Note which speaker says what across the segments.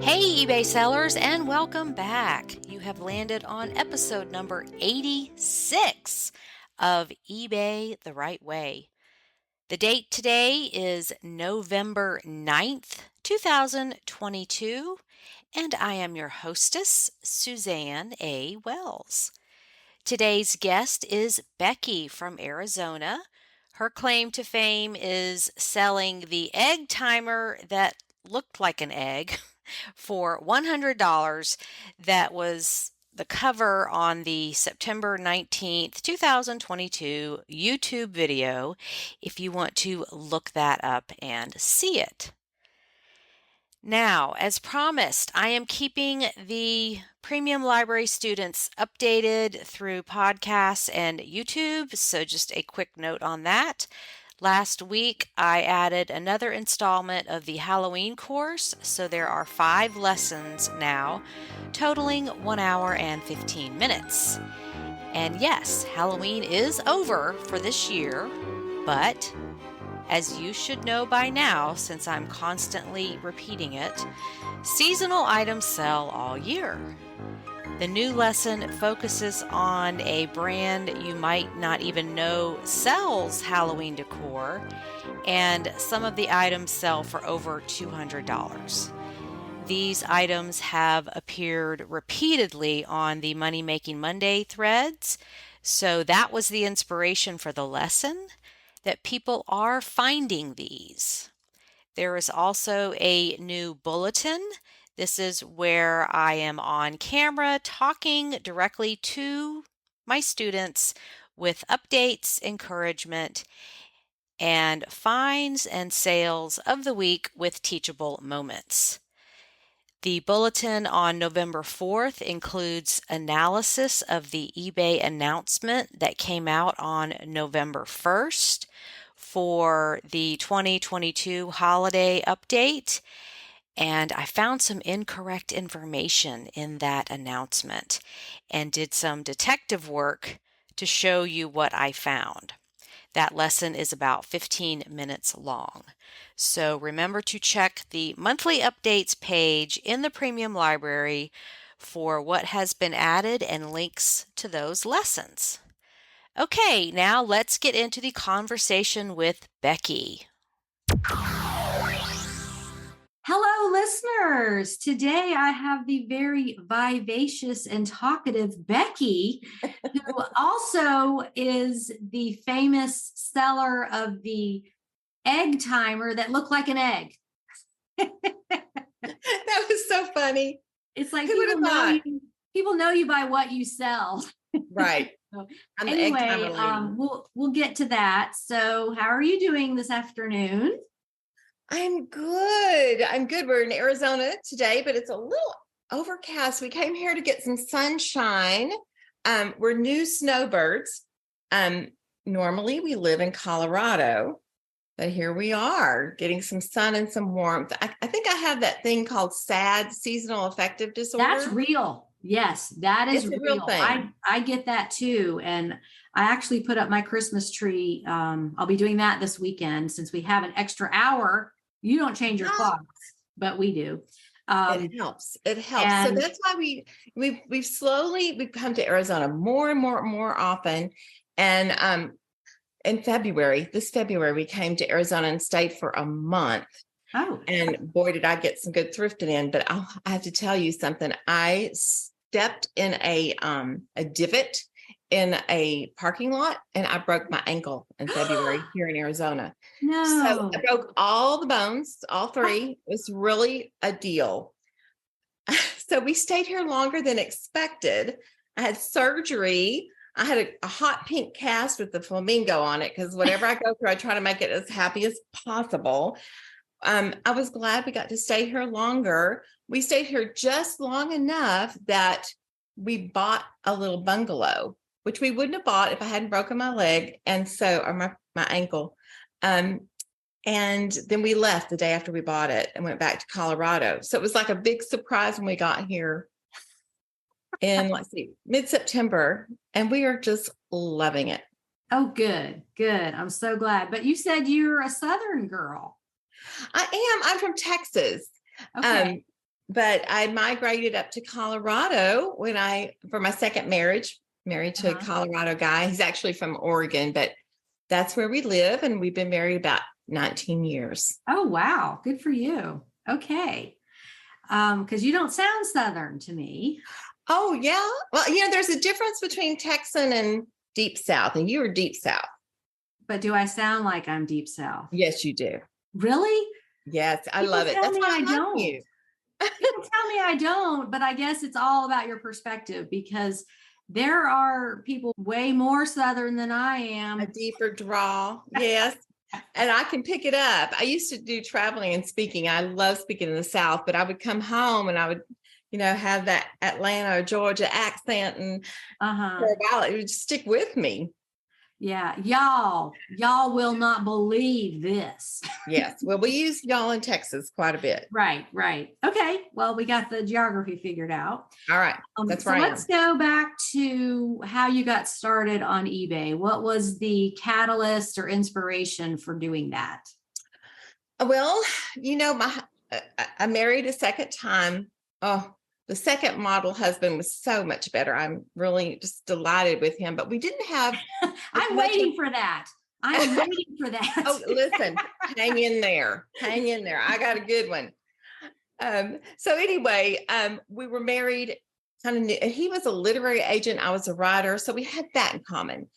Speaker 1: Hey eBay sellers, and welcome back. You have landed on episode number 86 of eBay the Right Way. The date today is November 9th, 2022, and I am your hostess, Suzanne A. Wells. Today's guest is Becky from Arizona. Her claim to fame is selling the egg timer that looked like an egg for $100. That was the cover on the September 19th, 2022 YouTube video, if you want to look that up and see it. Now, as promised, I am keeping the premium library students updated through podcasts and YouTube, so just a quick note on that. Last week, I added another installment of the Halloween course, so there are 5 lessons now, totaling 1 hour and 15 minutes. And yes, Halloween is over for this year, but as you should know by now, since I'm constantly repeating it, seasonal items sell all year. The new lesson focuses on a brand you might not even know sells Halloween decor, and some of the items sell for over $200. These items have appeared repeatedly on the Money Making Monday threads, so that was the inspiration for the lesson, that people are finding these. There is also a new bulletin. This is where I am on camera talking directly to my students with updates, encouragement, and finds and sales of the week with teachable moments. The bulletin on November 4th includes analysis of the eBay announcement that came out on November 1st for the 2022 holiday update. And I found some incorrect information in that announcement and did some detective work to show you what I found. That lesson is about 15 minutes long. So remember to check the monthly updates page in the premium library for what has been added and links to those lessons. Okay, now let's get into the conversation with Becky.
Speaker 2: Hello, listeners. Today I have the very vivacious and talkative Becky, who also is the famous seller of the egg timer that looked like an egg.
Speaker 3: That was so funny.
Speaker 2: It's like
Speaker 3: Who would have thought?
Speaker 2: People know you by what you sell.
Speaker 3: Right.
Speaker 2: So,
Speaker 3: I'm the egg timer
Speaker 2: anyway,
Speaker 3: lady.
Speaker 2: we'll get to that. So, how are you doing this afternoon?
Speaker 3: I'm good. We're in Arizona today, but it's a little overcast. We came here to get some sunshine. We're new Snowbirds. Normally we live in Colorado, but here we are getting some sun and some warmth. I think I have that thing called SAD, seasonal affective disorder.
Speaker 2: That's real. Yes, that is
Speaker 3: It's a real thing.
Speaker 2: I get that too. And I actually put up my Christmas tree. I'll be doing that this weekend since we have an extra hour. You don't change your clocks, but we do.
Speaker 3: It helps. It helps. So that's why we've come to Arizona more and more often. And in this February, we came to Arizona and stayed for a month.
Speaker 2: Oh,
Speaker 3: and boy, did I get some good thrifting in. But I have to tell you something. I stepped in a divot in a parking lot, and I broke my ankle in February here in Arizona.
Speaker 2: No.
Speaker 3: So I broke all the bones, all 3. It was really a deal. So we stayed here longer than expected. I had surgery. I had a hot pink cast with the flamingo on it because whatever I go through, I try to make it as happy as possible. I was glad we got to stay here longer. We stayed here just long enough that we bought a little bungalow, which we wouldn't have bought if I hadn't broken my leg or my ankle. And then we left the day after we bought it and went back to Colorado. So it was like a big surprise when we got here in, let's see, mid-September. And we are just loving it.
Speaker 2: Oh, good, good. I'm so glad. But you said you're a Southern girl.
Speaker 3: I am. I'm from Texas.
Speaker 2: Okay.
Speaker 3: But I migrated up to Colorado for my second marriage, married to a Colorado guy. He's actually from Oregon, but that's where we live. And we've been married about 19 years.
Speaker 2: Oh, wow. Good for you. Okay. Because you don't sound Southern to me.
Speaker 3: Oh, yeah. Well, there's a difference between Texan and Deep South, and you are Deep South.
Speaker 2: But do I sound like I'm Deep South?
Speaker 3: Yes, you do.
Speaker 2: Really?
Speaker 3: Yes, I
Speaker 2: People
Speaker 3: love it.
Speaker 2: tell
Speaker 3: That's
Speaker 2: me
Speaker 3: why
Speaker 2: I
Speaker 3: I love
Speaker 2: don't.
Speaker 3: you.
Speaker 2: People tell me I don't, but I guess it's all about your perspective, because there are people way more Southern than I am.
Speaker 3: A deeper drawl. Yes. And I can pick it up. I used to do traveling and speaking. I love speaking in the South, but I would come home and I would, have that Atlanta or Georgia accent, and for a while it would just stick with me.
Speaker 2: Yeah. Y'all will not believe this.
Speaker 3: Yes. Well, we use y'all in Texas quite a bit.
Speaker 2: Right. Okay. Well, we got the geography figured out.
Speaker 3: All right. That's right.
Speaker 2: So let's go back to how you got started on eBay. What was the catalyst or inspiration for doing that?
Speaker 3: Well, I married a second time. Oh, the second model husband was so much better. I'm really just delighted with him, but we didn't have.
Speaker 2: I'm waiting for that. I'm waiting for that.
Speaker 3: Oh, listen, hang in there. I got a good one. So anyway, we were married kind of new, and he was a literary agent. I was a writer. So we had that in common.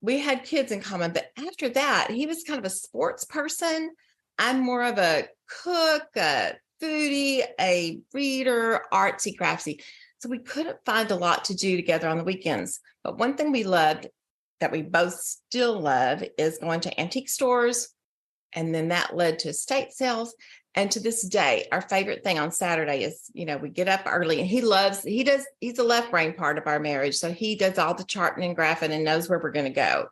Speaker 3: We had kids in common, but after that, he was kind of a sports person. I'm more of a cook, a foodie, a reader, artsy, craftsy. So we couldn't find a lot to do together on the weekends. But one thing we loved, that we both still love, is going to antique stores. And then that led to estate sales. And to this day, our favorite thing on Saturday is, we get up early, and he's the left brain part of our marriage. So he does all the charting and graphing and knows where we're going to go.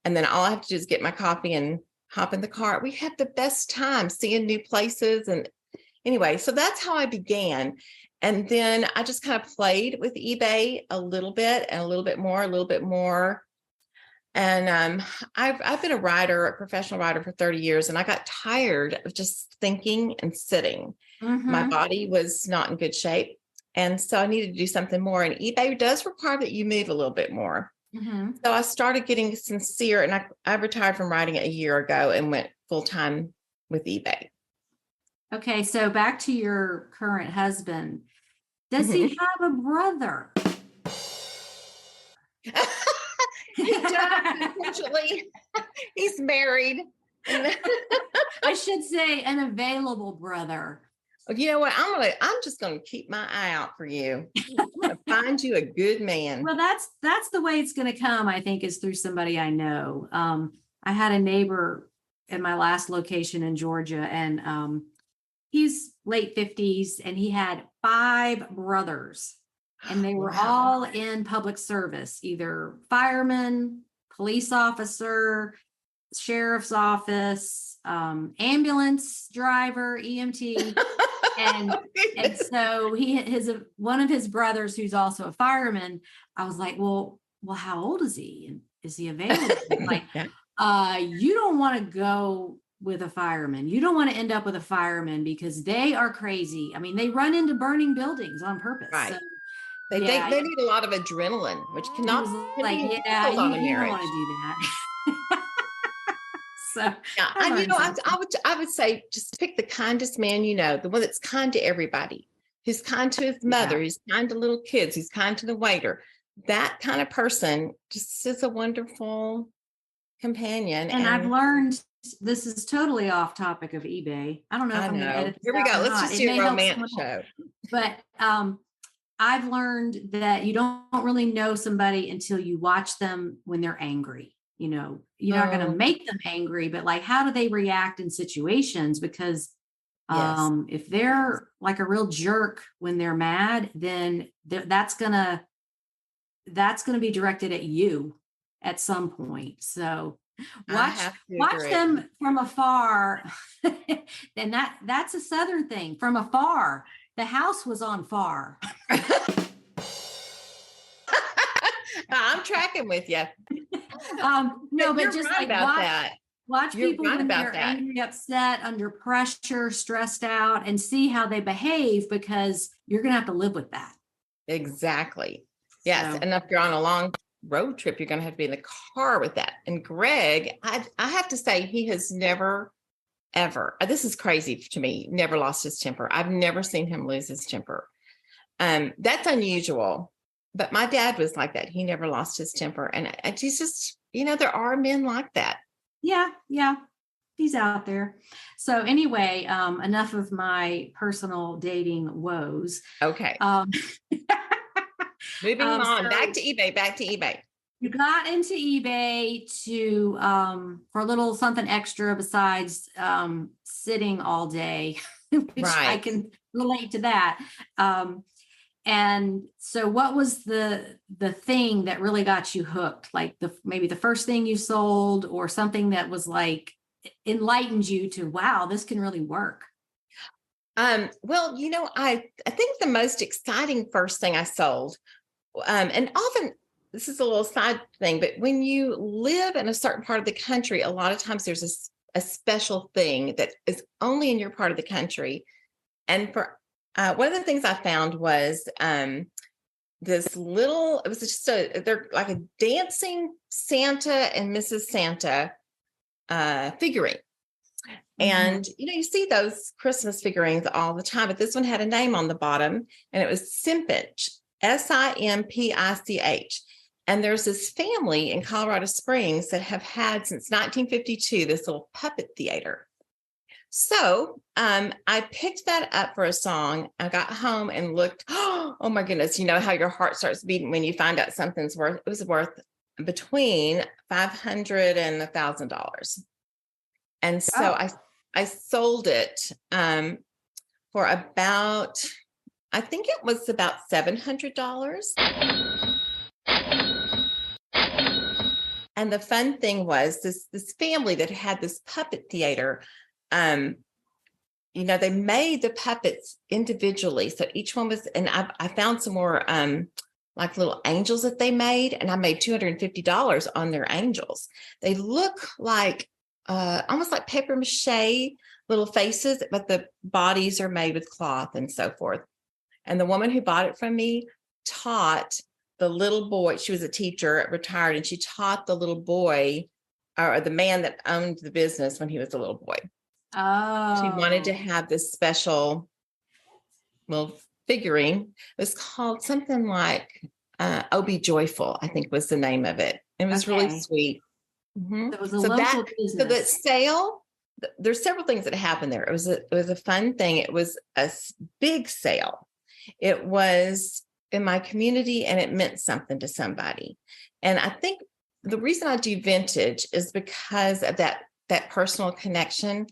Speaker 3: And then all I have to do is get my coffee and hop in the car. We have the best time seeing new places. And anyway, so that's how I began. And then I just kind of played with eBay a little bit and a little bit more. And I've been a professional writer for 30 years, and I got tired of just thinking and sitting. My body was not in good shape. And so I needed to do something more. And eBay does require that you move a little bit more. So I started getting sincere, and I retired from writing a year ago and went full-time with eBay.
Speaker 2: Okay. So back to your current husband. Does he have a brother?
Speaker 3: He does, unfortunately. He's married.
Speaker 2: I should say an available brother.
Speaker 3: You know what? I'm just gonna keep my eye out for you. I'm gonna find you a good man.
Speaker 2: Well, that's the way it's gonna come, I think, is through somebody I know. I had a neighbor at my last location in Georgia, and he's late 50s, and he had 5 brothers. And they were all in public service, either fireman, police officer, sheriff's office, ambulance driver, EMT. And so one of his brothers, who's also a fireman, I was like, well, how old is he? And is he available? Like, you don't want to go with a fireman. You don't want to end up with a fireman, because they are crazy. I mean, they run into burning buildings on purpose.
Speaker 3: Right.
Speaker 2: So,
Speaker 3: They think they need a lot of adrenaline, which cannot be handled on a
Speaker 2: you
Speaker 3: marriage.
Speaker 2: don't want to do that. So
Speaker 3: yeah, and I would say just pick the kindest man the one that's kind to everybody, who's kind to his mother, who's kind to little kids, who's kind to the waiter. That kind of person just is a wonderful companion.
Speaker 2: And I've learned, this is totally off topic of eBay. I don't know if I'm going to edit this.
Speaker 3: Here we go. Let's just do a romance show.
Speaker 2: But I've learned that you don't really know somebody until you watch them when they're angry. You're not going to make them angry, but like, how do they react in situations? Because if they're like a real jerk when they're mad, then that's going to be directed at you at some point. So
Speaker 3: I
Speaker 2: Watch
Speaker 3: have to
Speaker 2: watch
Speaker 3: agree.
Speaker 2: them from afar. Then that's a Southern thing. From afar. The house was on fire.
Speaker 3: I'm tracking with you.
Speaker 2: No, but
Speaker 3: you're
Speaker 2: just
Speaker 3: right
Speaker 2: like
Speaker 3: about that.
Speaker 2: watch
Speaker 3: You're
Speaker 2: people
Speaker 3: right
Speaker 2: when
Speaker 3: about
Speaker 2: they're
Speaker 3: that.
Speaker 2: angry, upset, under pressure, stressed out, and see how they behave, because you're going to have to live with that.
Speaker 3: Exactly. Yes.
Speaker 2: So,
Speaker 3: And if you're on a long road trip, you're going to have to be in the car with that. And Greg, I have to say, he has never, ever, this is crazy to me, never lost his temper. I've never seen him lose his temper. That's unusual. But my dad was like that. He never lost his temper. And he's just, there are men like that.
Speaker 2: yeah, he's out there. So anyway, enough of my personal dating woes.
Speaker 3: Okay. Moving on.
Speaker 2: So
Speaker 3: Back to eBay.
Speaker 2: you got into eBay to for a little something extra besides sitting all day, which I
Speaker 3: Right.
Speaker 2: can relate to that. And so what was the thing that really got you hooked? Like maybe the first thing you sold, or something that was like enlightened you to, wow, this can really work.
Speaker 3: Well, I think the most exciting first thing I sold, and often this is a little side thing, but when you live in a certain part of the country, a lot of times there's a special thing that is only in your part of the country. And for one of the things I found was this little, it was just they're like a dancing Santa and Mrs. Santa figurine. And, you see those Christmas figurines all the time, but this one had a name on the bottom, and it was Simpich, Simpich. And there's this family in Colorado Springs that have had since 1952 this little puppet theater. So I picked that up for a song. I got home and looked, oh my goodness, you know how your heart starts beating when you find out something's worth, it was worth between $500 and $1,000. And so I sold it for about, I think it was about $700. And the fun thing was this family that had this puppet theater, they made the puppets individually. So each one was, and I found some more like little angels that they made, and I made $250 on their angels. They look like almost like paper mache little faces, but the bodies are made with cloth and so forth. And the woman who bought it from me taught the little boy, she was a teacher, retired, and she taught the little boy, or the man that owned the business when he was a little boy.
Speaker 2: Oh.
Speaker 3: She wanted to have this special little figurine. It was called something like Oh Be Joyful, I think was the name of it. It was really sweet. Mm-hmm.
Speaker 2: It was a local business.
Speaker 3: So that sale, there's several things that happened there. It was a fun thing. It was a big sale. It was in my community, and it meant something to somebody. And I think the reason I do vintage is because of that personal connection.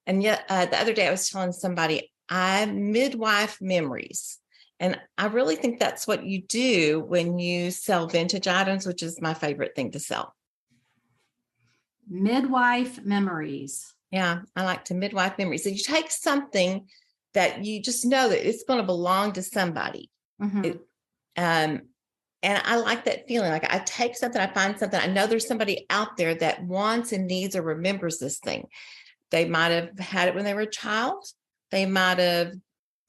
Speaker 3: And yet the other day I was telling somebody, I midwife memories. And I really think that's what you do when you sell vintage items, which is my favorite thing to sell.
Speaker 2: Midwife memories.
Speaker 3: Yeah, I like to midwife memories. So you take something that you just know that it's going to belong to somebody. Mm-hmm. And I like that feeling. Like I take something, I find something, I know there's somebody out there that wants and needs or remembers this thing. They might have had it when they were a child. They might have,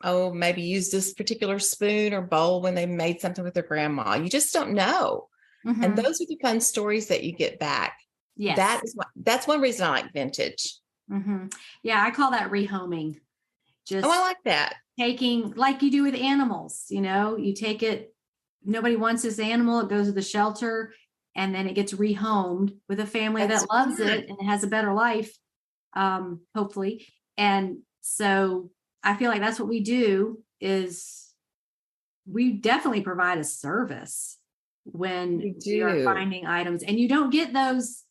Speaker 3: maybe used this particular spoon or bowl when they made something with their grandma. You just don't know. Mm-hmm. And those are the fun stories that you get back.
Speaker 2: Yes.
Speaker 3: That's one reason I like vintage.
Speaker 2: Mm-hmm. Yeah, I call that rehoming.
Speaker 3: I like that.
Speaker 2: Taking, like you do with animals, you take it, nobody wants this animal, it goes to the shelter, and then it gets rehomed with a family that loves it and has a better life, hopefully. And so I feel like that's what we do, is we definitely provide a service when you're finding items, and you don't get those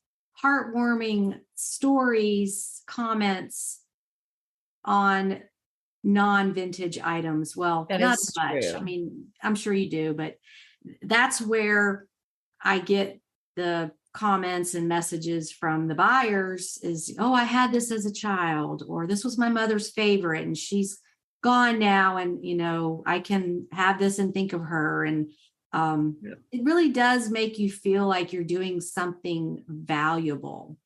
Speaker 2: heartwarming stories, comments on non-vintage items. Well, not as much. True. I mean, I'm sure you do, but that's where I get the comments and messages from the buyers is, oh, I had this as a child, or this was my mother's favorite and she's gone now. And, I can have this and think of her. And it really does make you feel like you're doing something valuable.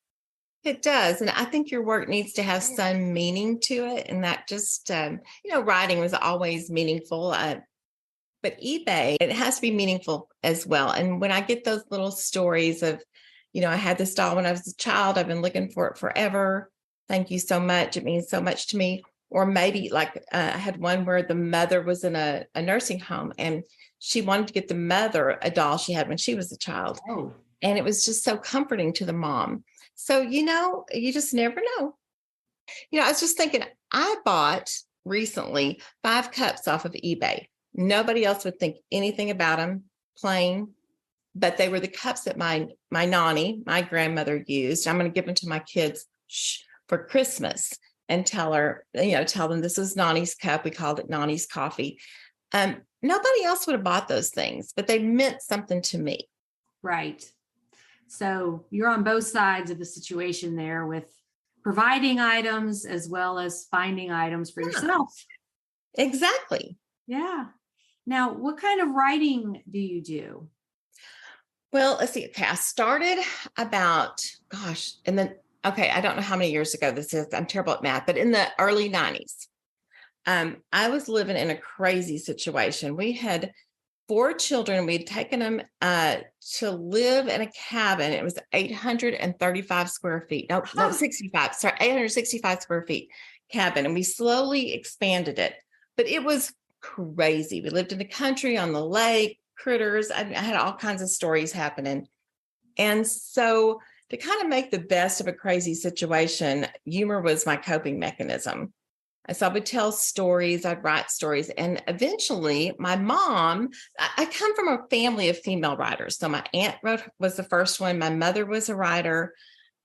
Speaker 3: It does. And I think your work needs to have some meaning to it. And that just, writing was always meaningful. But eBay, it has to be meaningful as well. And when I get those little stories of, I had this doll when I was a child, I've been looking for it forever. Thank you so much. It means so much to me. Or maybe like I had one where the mother was in a nursing home and she wanted to get the mother a doll she had when she was a child.
Speaker 2: Oh.
Speaker 3: And it was just so comforting to the mom. So, you just never know. I was just thinking, I bought recently 5 cups off of eBay. Nobody else would think anything about them, plain, but they were the cups that my nanny, my grandmother, used. I'm going to give them to my kids for Christmas and tell them this is Nani's cup. We called it Nani's coffee. Nobody else would have bought those things, but they meant something to me.
Speaker 2: Right. So you're on both sides of the situation there with providing items as well as finding items for yourself.
Speaker 3: Exactly.
Speaker 2: Yeah. Now, what kind of writing do you do?
Speaker 3: Well, let's see. Okay, I started about, I don't know how many years ago this is. I'm terrible at math, but in the early 90s, I was living in a crazy situation. We had 4 children. We'd taken them to live in a cabin. It was 835 square feet. No, 65. Sorry, 865 square feet cabin. And we slowly expanded it. But it was crazy. We lived in the country, on the lake, critters. I had all kinds of stories happening. And so to kind of make the best of a crazy situation, humor was my coping mechanism. So I would tell stories, I'd write stories. And eventually my mom, I come from a family of female writers. So my aunt was the first one. My mother was a writer.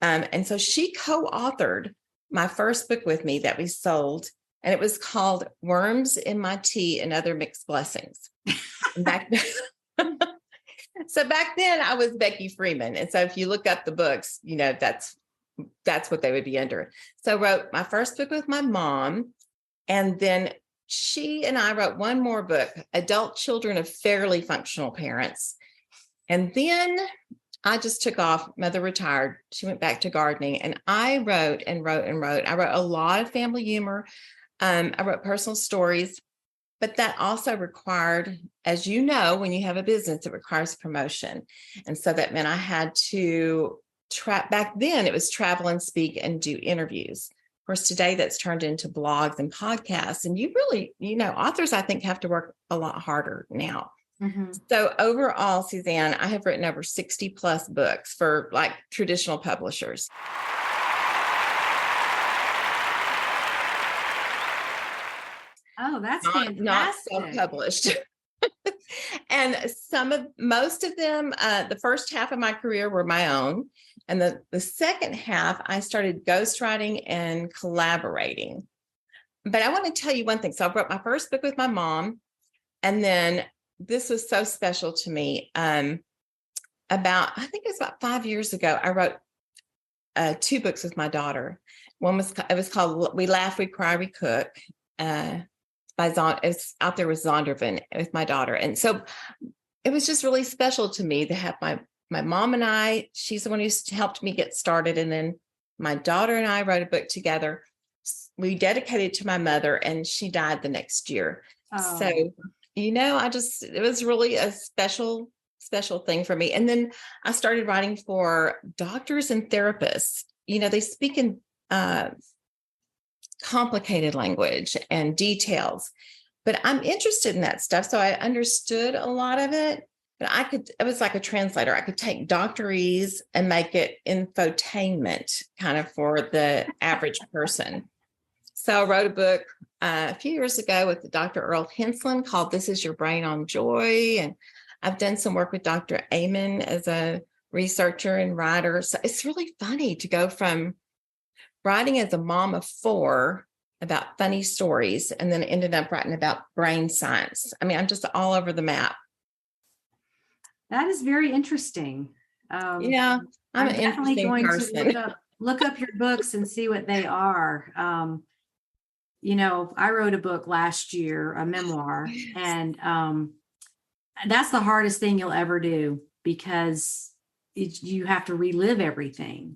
Speaker 3: And so she co-authored my first book with me that we sold. And it was called Worms in My Tea and Other Mixed Blessings. So back then I was Becky Freeman. And so if you look up the books, that's what they would be under. So I wrote my first book with my mom. And then she and I wrote one more book, Adult Children of Fairly Functional Parents. And then I just took off. Mother retired. She went back to gardening. And I wrote and wrote and wrote. I wrote a lot of family humor. I wrote personal stories. But that also required, as you know, when you have a business, it requires promotion. And so that meant I had to back then it was travel and speak and do interviews. Of course, today that's turned into blogs and podcasts. And you really, authors, I think, have to work a lot harder now. Mm-hmm. So overall, Suzanne, I have written over 60 plus books for like traditional publishers.
Speaker 2: Oh, that's fantastic.
Speaker 3: Not self-published. And most of them, the first half of my career were my own. And the second half, I started ghostwriting and collaborating. But I want to tell you one thing. So I wrote my first book with my mom. And then this was so special to me. I think it was about 5 years ago, I wrote 2 books with my daughter. It was called We Laugh, We Cry, We Cook. It's out there with Zondervan with my daughter. And so it was just really special to me to have my mom and I, she's the one who helped me get started. And then my daughter and I wrote a book together. We dedicated it to my mother and she died the next year. Oh. So, it was really a special thing for me. And then I started writing for doctors and therapists. They speak in complicated language and details, but I'm interested in that stuff. So I understood a lot of it, but it was like a translator. I could take doctorese and make it infotainment kind of for the average person. So I wrote a book a few years ago with Dr. Earl Henslin called This Is Your Brain on Joy. And I've done some work with Dr. Amen as a researcher and writer. So it's really funny to go from writing as a mom of 4 about funny stories and then ended up writing about brain science. I mean, I'm just all over the map.
Speaker 2: That is very interesting.
Speaker 3: Yeah, I'm
Speaker 2: I'm
Speaker 3: an
Speaker 2: definitely
Speaker 3: interesting
Speaker 2: going to
Speaker 3: person.
Speaker 2: look up your books and see what they are. I wrote a book last year, a memoir, and that's the hardest thing you'll ever do because you have to relive everything.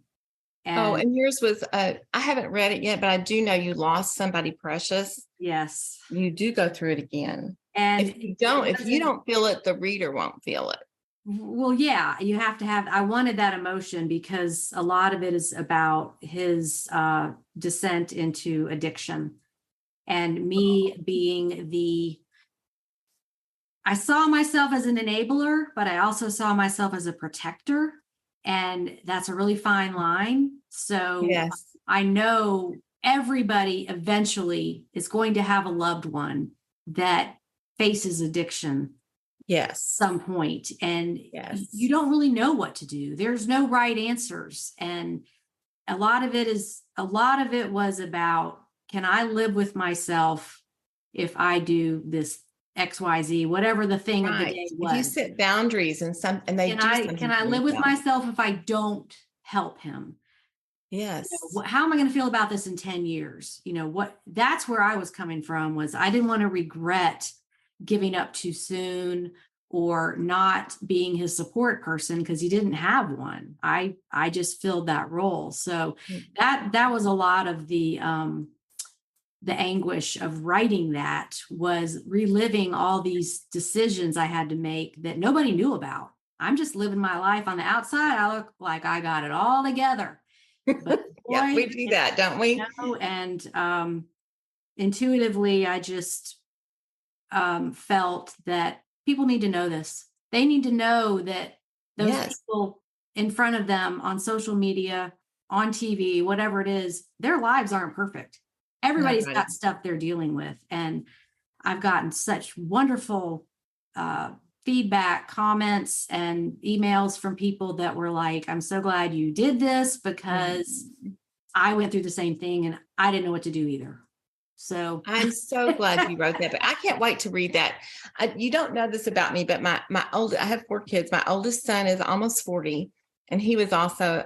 Speaker 3: Oh,
Speaker 2: And
Speaker 3: and yours was, I haven't read it yet, but I do know you lost somebody precious.
Speaker 2: yes,
Speaker 3: You do go through it again.
Speaker 2: and
Speaker 3: If you don't feel it, the reader won't feel it.
Speaker 2: well, yeah, you have to have. I wanted that emotion because a lot of it is about his descent into addiction and me being I saw myself as an enabler, but I also saw myself as a protector. And that's a really fine line. So
Speaker 3: Yes.
Speaker 2: I know everybody eventually is going to have a loved one that faces addiction
Speaker 3: Yes.
Speaker 2: some point, and
Speaker 3: Yes.
Speaker 2: you don't really know what to do. There's no right answers. And a lot of it was about, can I live with myself if I do this XYZ, whatever the thing of the
Speaker 3: Right.
Speaker 2: day
Speaker 3: If you
Speaker 2: was?
Speaker 3: set boundaries and they
Speaker 2: Can
Speaker 3: do
Speaker 2: I
Speaker 3: something
Speaker 2: can
Speaker 3: for
Speaker 2: I live with
Speaker 3: themselves.
Speaker 2: myself if I don't help him?
Speaker 3: Yes.
Speaker 2: How am I going to feel about this in 10 years? That's where I was coming from. Was I didn't want to regret giving up too soon or not being his support person because he didn't have one. I just filled that role. So that was a lot of the anguish of writing, that was reliving all these decisions I had to make that nobody knew about. I'm just living my life on the outside. I look like I got it all together. But
Speaker 3: Yeah,
Speaker 2: boy,
Speaker 3: we do that, don't we?
Speaker 2: and intuitively, I just felt that people need to know this. They need to know that those
Speaker 3: Yes.
Speaker 2: people in front of them on social media, on TV, whatever it is, their lives aren't perfect. Everybody's
Speaker 3: Nobody.
Speaker 2: got stuff they're dealing with. And I've gotten such wonderful feedback, comments, and emails from people that were like, I'm so glad you did this because I went through the same thing and I didn't know what to do either. So
Speaker 3: I'm so glad you wrote that, but I can't wait to read that. You don't know this about me, but I have 4 kids. My oldest son is almost 40, and he was also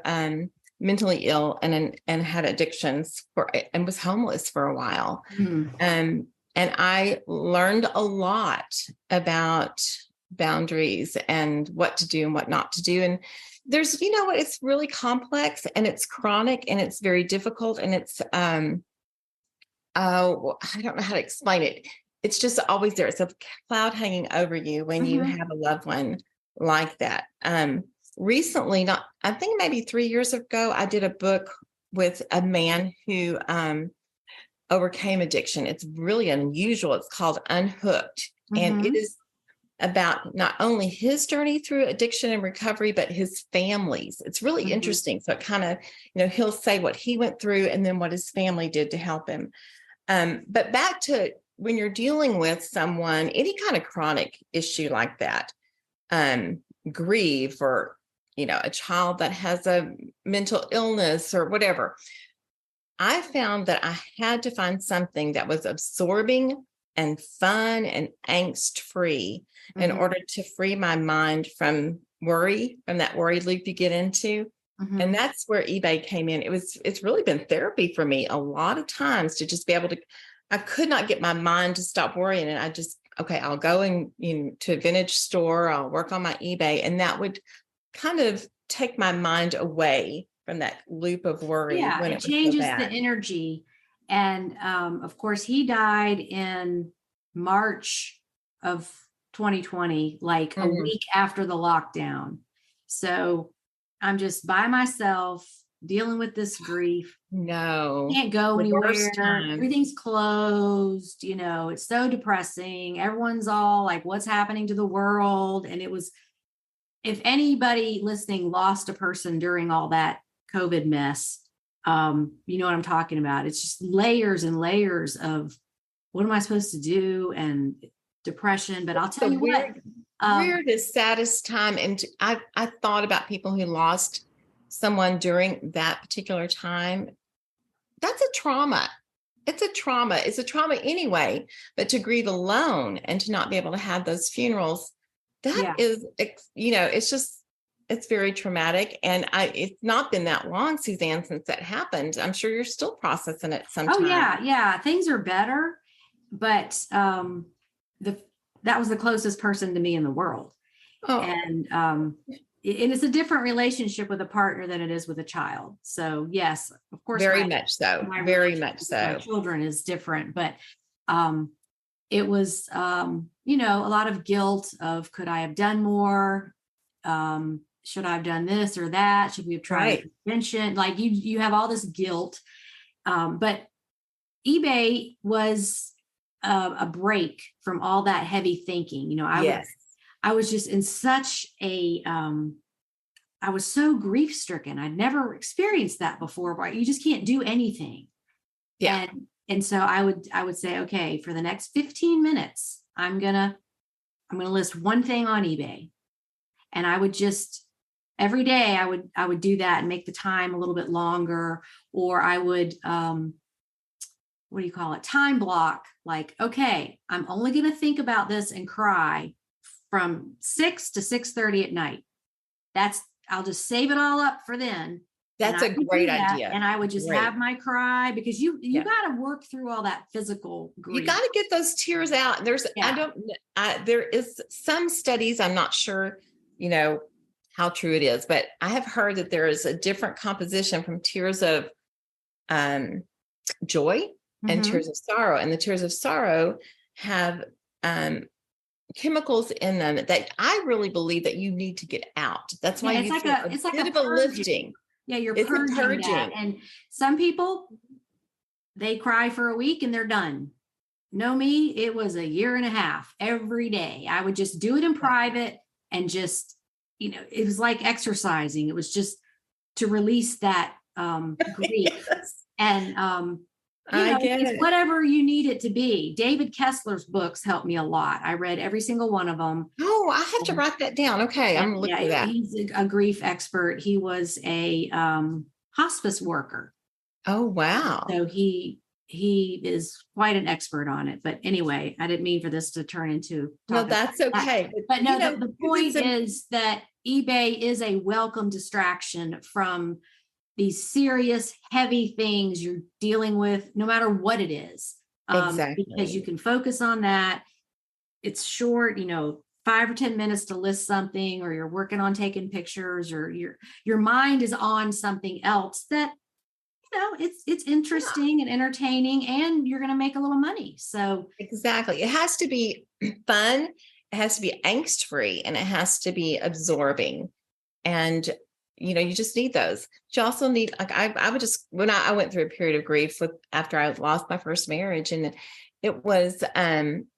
Speaker 3: mentally ill and had addictions and was homeless for a while. And I learned a lot about boundaries and what to do and what not to do. And there's, it's really complex and it's chronic and it's very difficult and it's I don't know how to explain it. It's just always there. It's a cloud hanging over you when you have a loved one like that. Recently, I think maybe 3 years ago, I did a book with a man who overcame addiction. It's really unusual. It's called Unhooked. And it is about not only his journey through addiction and recovery, but his family's. It's really interesting. So it kind of, he'll say what he went through and then what his family did to help him. But back to when you're dealing with someone, any kind of chronic issue like that, grief or, a child that has a mental illness or whatever, I found that I had to find something that was absorbing and fun and angst free in order to free my mind from worry, from that worry loop you get into. And that's where eBay came in. It's really been therapy for me a lot of times to just be able to, I could not get my mind to stop worrying. And I'll go to a vintage store, I'll work on my eBay, and that would kind of take my mind away from that loop of worry.
Speaker 2: Yeah,
Speaker 3: when
Speaker 2: it
Speaker 3: was so
Speaker 2: changes the
Speaker 3: bad.
Speaker 2: energy. And of course, he died in March of 2020, like a week after the lockdown. So I'm just by myself dealing with this grief.
Speaker 3: No.
Speaker 2: Can't go
Speaker 3: The worst
Speaker 2: anywhere.
Speaker 3: time.
Speaker 2: Everything's closed. It's so depressing. Everyone's all like, what's happening to the world? And it was, if anybody listening lost a person during all that COVID mess, you know what I'm talking about. It's just layers and layers of what am I supposed to do and depression. But I'll tell you what,
Speaker 3: weirdest, saddest time. And I thought about people who lost someone during that particular time. That's a trauma. It's a trauma. It's a trauma anyway. But to grieve alone and to not be able to have those funerals, that is, it's just, it's very traumatic. And it's not been that long, Suzanne, since that happened. I'm sure you're still processing it sometimes.
Speaker 2: Oh yeah, yeah. Things are better, but that was the closest person to me in the world.
Speaker 3: Oh,
Speaker 2: And and it's a different relationship with a partner than it is with a child. So yes, of course,
Speaker 3: very much so.
Speaker 2: my
Speaker 3: Very
Speaker 2: relationship
Speaker 3: much
Speaker 2: with my
Speaker 3: so.
Speaker 2: children is different, but it was a lot of guilt of, could I have done more? Should I have done this or that? Should we have tried
Speaker 3: Right.
Speaker 2: prevention? Like you have all this guilt. But eBay was a break from all that heavy thinking.
Speaker 3: Yes.
Speaker 2: I was just in such a I was so grief stricken. I'd never experienced that before, where you just can't do anything.
Speaker 3: Yeah.
Speaker 2: And so I would say, okay, for the next 15 minutes, I'm gonna list one thing on eBay. And I would just every day I would do that and make the time a little bit longer, or I would what do you call it? Time block. Like, okay, I'm only going to think about this and cry from 6 to 6:30 at night. I'll just save it all up for then.
Speaker 3: That's a great idea.
Speaker 2: And I would just
Speaker 3: Great.
Speaker 2: have my cry, because you
Speaker 3: Yeah.
Speaker 2: got to work through all that physical grief.
Speaker 3: You got to get those tears out. There is some studies, I'm not sure, how true it is, but I have heard that there is a different composition from tears of joy and
Speaker 2: Mhm.
Speaker 3: tears of sorrow. And the tears of sorrow have chemicals in them that I really believe that you need to get out. That's why
Speaker 2: Yeah,
Speaker 3: you
Speaker 2: it's
Speaker 3: feel
Speaker 2: like a
Speaker 3: bit of a
Speaker 2: purging.
Speaker 3: lifting.
Speaker 2: Yeah, you're
Speaker 3: It's a
Speaker 2: purging that.
Speaker 3: purging.
Speaker 2: And some people, they cry for a week and they're done. No, me, it was a year and a half every day. I would just do it in private and just, it was like exercising. It was just to release that grief.
Speaker 3: Yes,
Speaker 2: And
Speaker 3: I get
Speaker 2: it's
Speaker 3: it.
Speaker 2: whatever you need it to be. David Kessler's books helped me a lot. I read every single one of them.
Speaker 3: Oh, I have to write that down. Okay, I'm
Speaker 2: And,
Speaker 3: looking at that.
Speaker 2: he's a grief expert. He was a hospice worker.
Speaker 3: Oh, wow.
Speaker 2: So he is quite an expert on it. But anyway, I didn't mean for this to turn into
Speaker 3: No,
Speaker 2: talking
Speaker 3: that's
Speaker 2: about that.
Speaker 3: okay.
Speaker 2: But no, the point
Speaker 3: it's
Speaker 2: is that eBay is a welcome distraction from these serious, heavy things you're dealing with, no matter what it is. Because
Speaker 3: Exactly.
Speaker 2: you can focus on that. It's short, 5 or 10 minutes to list something, or you're working on taking pictures, or your mind is on something else that it's interesting and entertaining, and you're going to make a little money. So
Speaker 3: Exactly. It has to be fun. It has to be angst free, and it has to be absorbing. And you just need those. But you also need, like, I would just, when I went through a period of grief after I lost my first marriage, and it was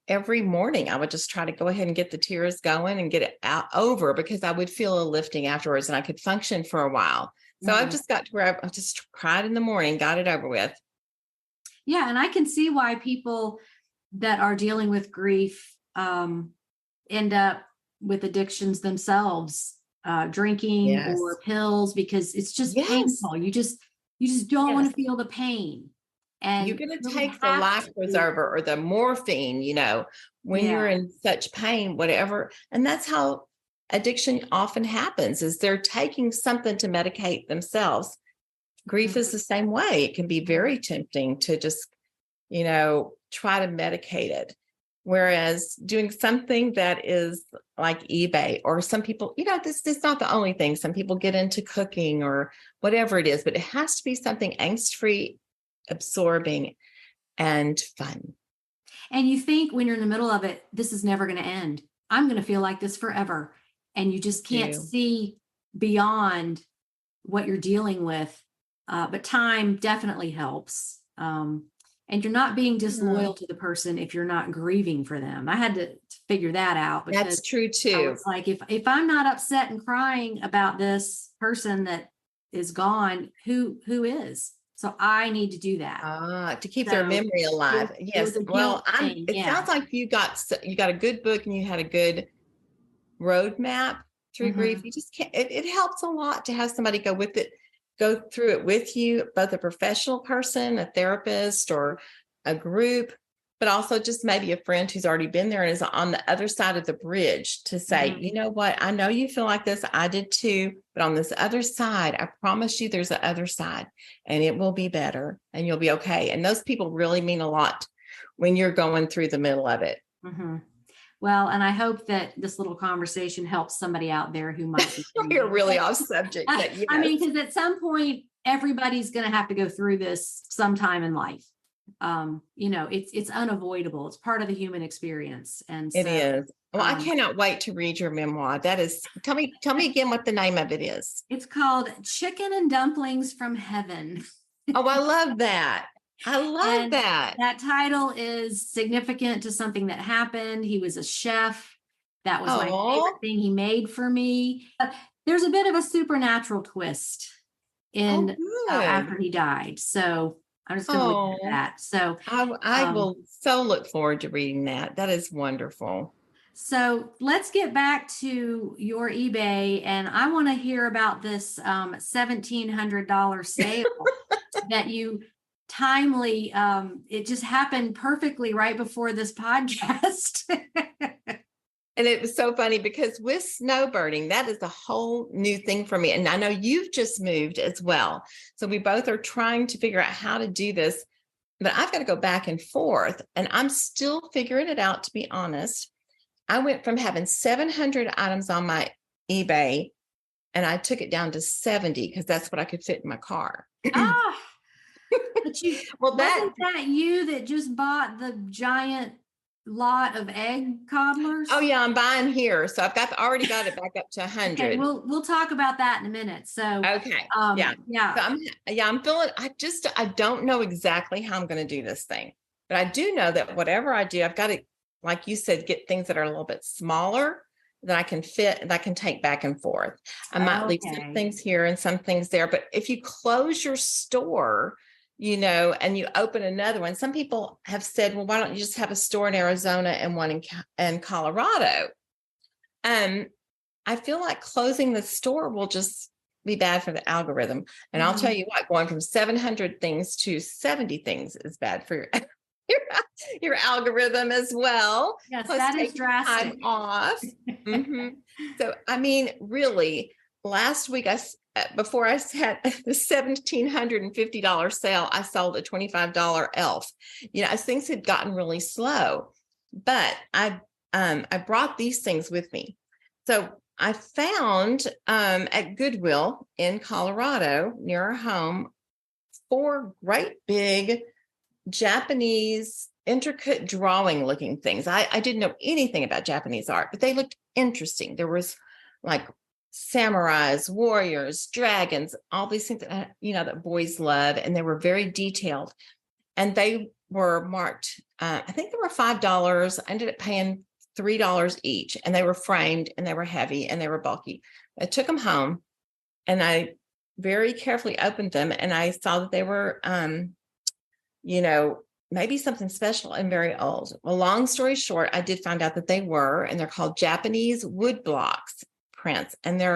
Speaker 3: every morning I would just try to go ahead and get the tears going and get it out over, because I would feel a lifting afterwards and I could function for a while. So I've just got to where I just cried in the morning, got it over with.
Speaker 2: yeah, and I can see why people that are dealing with grief end up with addictions themselves, drinking
Speaker 3: Yes.
Speaker 2: or pills, because it's just
Speaker 3: Yes.
Speaker 2: painful. You just don't want
Speaker 3: Yes.
Speaker 2: to feel the pain. And
Speaker 3: You're going
Speaker 2: you
Speaker 3: to
Speaker 2: really
Speaker 3: take the
Speaker 2: have
Speaker 3: life
Speaker 2: to.
Speaker 3: preserver or the morphine, when you're
Speaker 2: Yeah.
Speaker 3: in such pain, whatever. And that's how addiction often happens, is they're taking something to medicate themselves. Grief is the same way. It can be very tempting to just, try to medicate it. Whereas doing something that is like eBay, or some people, this is not the only thing. Some people get into cooking or whatever it is, but it has to be something angst-free, absorbing, and fun.
Speaker 2: And you think when you're in the middle of it, this is never going to end. I'm going to feel like this forever. And you just can't see beyond what you're dealing with. But time definitely helps. And you're not being disloyal to the person if you're not grieving for them. I had to figure that out, because
Speaker 3: That's true
Speaker 2: I
Speaker 3: too.
Speaker 2: was like, if I'm not upset and crying about this person that is gone, who is? So I need to do that.
Speaker 3: To keep their
Speaker 2: So
Speaker 3: memory alive.
Speaker 2: it
Speaker 3: Yes.
Speaker 2: was a
Speaker 3: Well,
Speaker 2: guilt thing.
Speaker 3: it sounds like you got a good book and you had a good roadmap through grief. You just can't, it helps a lot to have somebody go through it with you, both a professional person, a therapist, or a group. but also just maybe a friend who's already been there and is on the other side of the bridge to say,
Speaker 2: Mhm.
Speaker 3: you know what, I know you feel like this. I did too. But on this other side, I promise you there's an other side and it will be better and you'll be okay. And those people really mean a lot when you're going through the middle of it.
Speaker 2: Mhm. Well, and I hope that this little conversation helps somebody out there who might be.
Speaker 3: We're really off subject, but yes.
Speaker 2: I mean, because at some point, everybody's going to have to go through this sometime in life. It's unavoidable. It's part of the human experience, and
Speaker 3: It
Speaker 2: so
Speaker 3: is. Well, I
Speaker 2: um,
Speaker 3: cannot wait to read your memoir. That is, tell me again what the name of it is.
Speaker 2: it's called Chicken and Dumplings from Heaven.
Speaker 3: Oh, I love that. I love
Speaker 2: And
Speaker 3: that.
Speaker 2: that title is significant to something that happened. He was a chef. That was my favorite
Speaker 3: Oh,
Speaker 2: thing he made for me. There's a bit of a supernatural twist in after
Speaker 3: good.
Speaker 2: he died. So I'm just going to leave it at
Speaker 3: Oh,
Speaker 2: that. So
Speaker 3: I
Speaker 2: um,
Speaker 3: will so look forward to reading that. That is wonderful.
Speaker 2: so let's get back to your eBay, and I want to hear about this $1,700 sale that you timely. It just happened perfectly right before this podcast.
Speaker 3: And it was so funny because with snowbirding, that is a whole new thing for me. And I know you've just moved as well. So we both are trying to figure out how to do this, but I've got to go back and forth. And I'm still figuring it out, to be honest. I went from having 700 items on my eBay and I took it down to 70 because that's what I could fit in my car.
Speaker 2: Ah, but
Speaker 3: Well,
Speaker 2: wasn't that you that just bought the giant lot of egg coddlers?
Speaker 3: oh yeah, I'm buying here. So already got it back up to 100.
Speaker 2: Okay, we'll talk about that in a minute. So
Speaker 3: Okay. Yeah.
Speaker 2: yeah.
Speaker 3: So I'm feeling, I don't know exactly how I'm going to do this thing, but I do know that whatever I do, I've got to, like you said, get things that are a little bit smaller that I can fit and I can take back and forth. I might leave some
Speaker 2: Okay.
Speaker 3: things here and some things there, but if you close your store, and you open another one, some people have said, well, why don't you just have a store in Arizona and one in Colorado? I feel like closing the store will just be bad for the algorithm. And I'll tell you what, going from 700 things to 70 things is bad for your, your algorithm as well.
Speaker 2: Yes,
Speaker 3: Plus
Speaker 2: that is
Speaker 3: taking time
Speaker 2: drastic.
Speaker 3: off. Mhm. So, I mean, really, last week, before I had the $1,750 sale, I sold a $25 elf. As things had gotten really slow, but I brought these things with me. So I found at Goodwill in Colorado near our home 4 great big Japanese intricate drawing looking things. I didn't know anything about Japanese art, but they looked interesting. There was like samurais, warriors, dragons, all these things that that boys love, and they were very detailed. And they were marked. I think they were $5. I ended up paying $3 each, and they were framed and they were heavy and they were bulky. I took them home and I very carefully opened them and I saw that they were, maybe something special and very old. Well, long story short, I did find out that they were, and they're called Japanese wood blocks prints. And they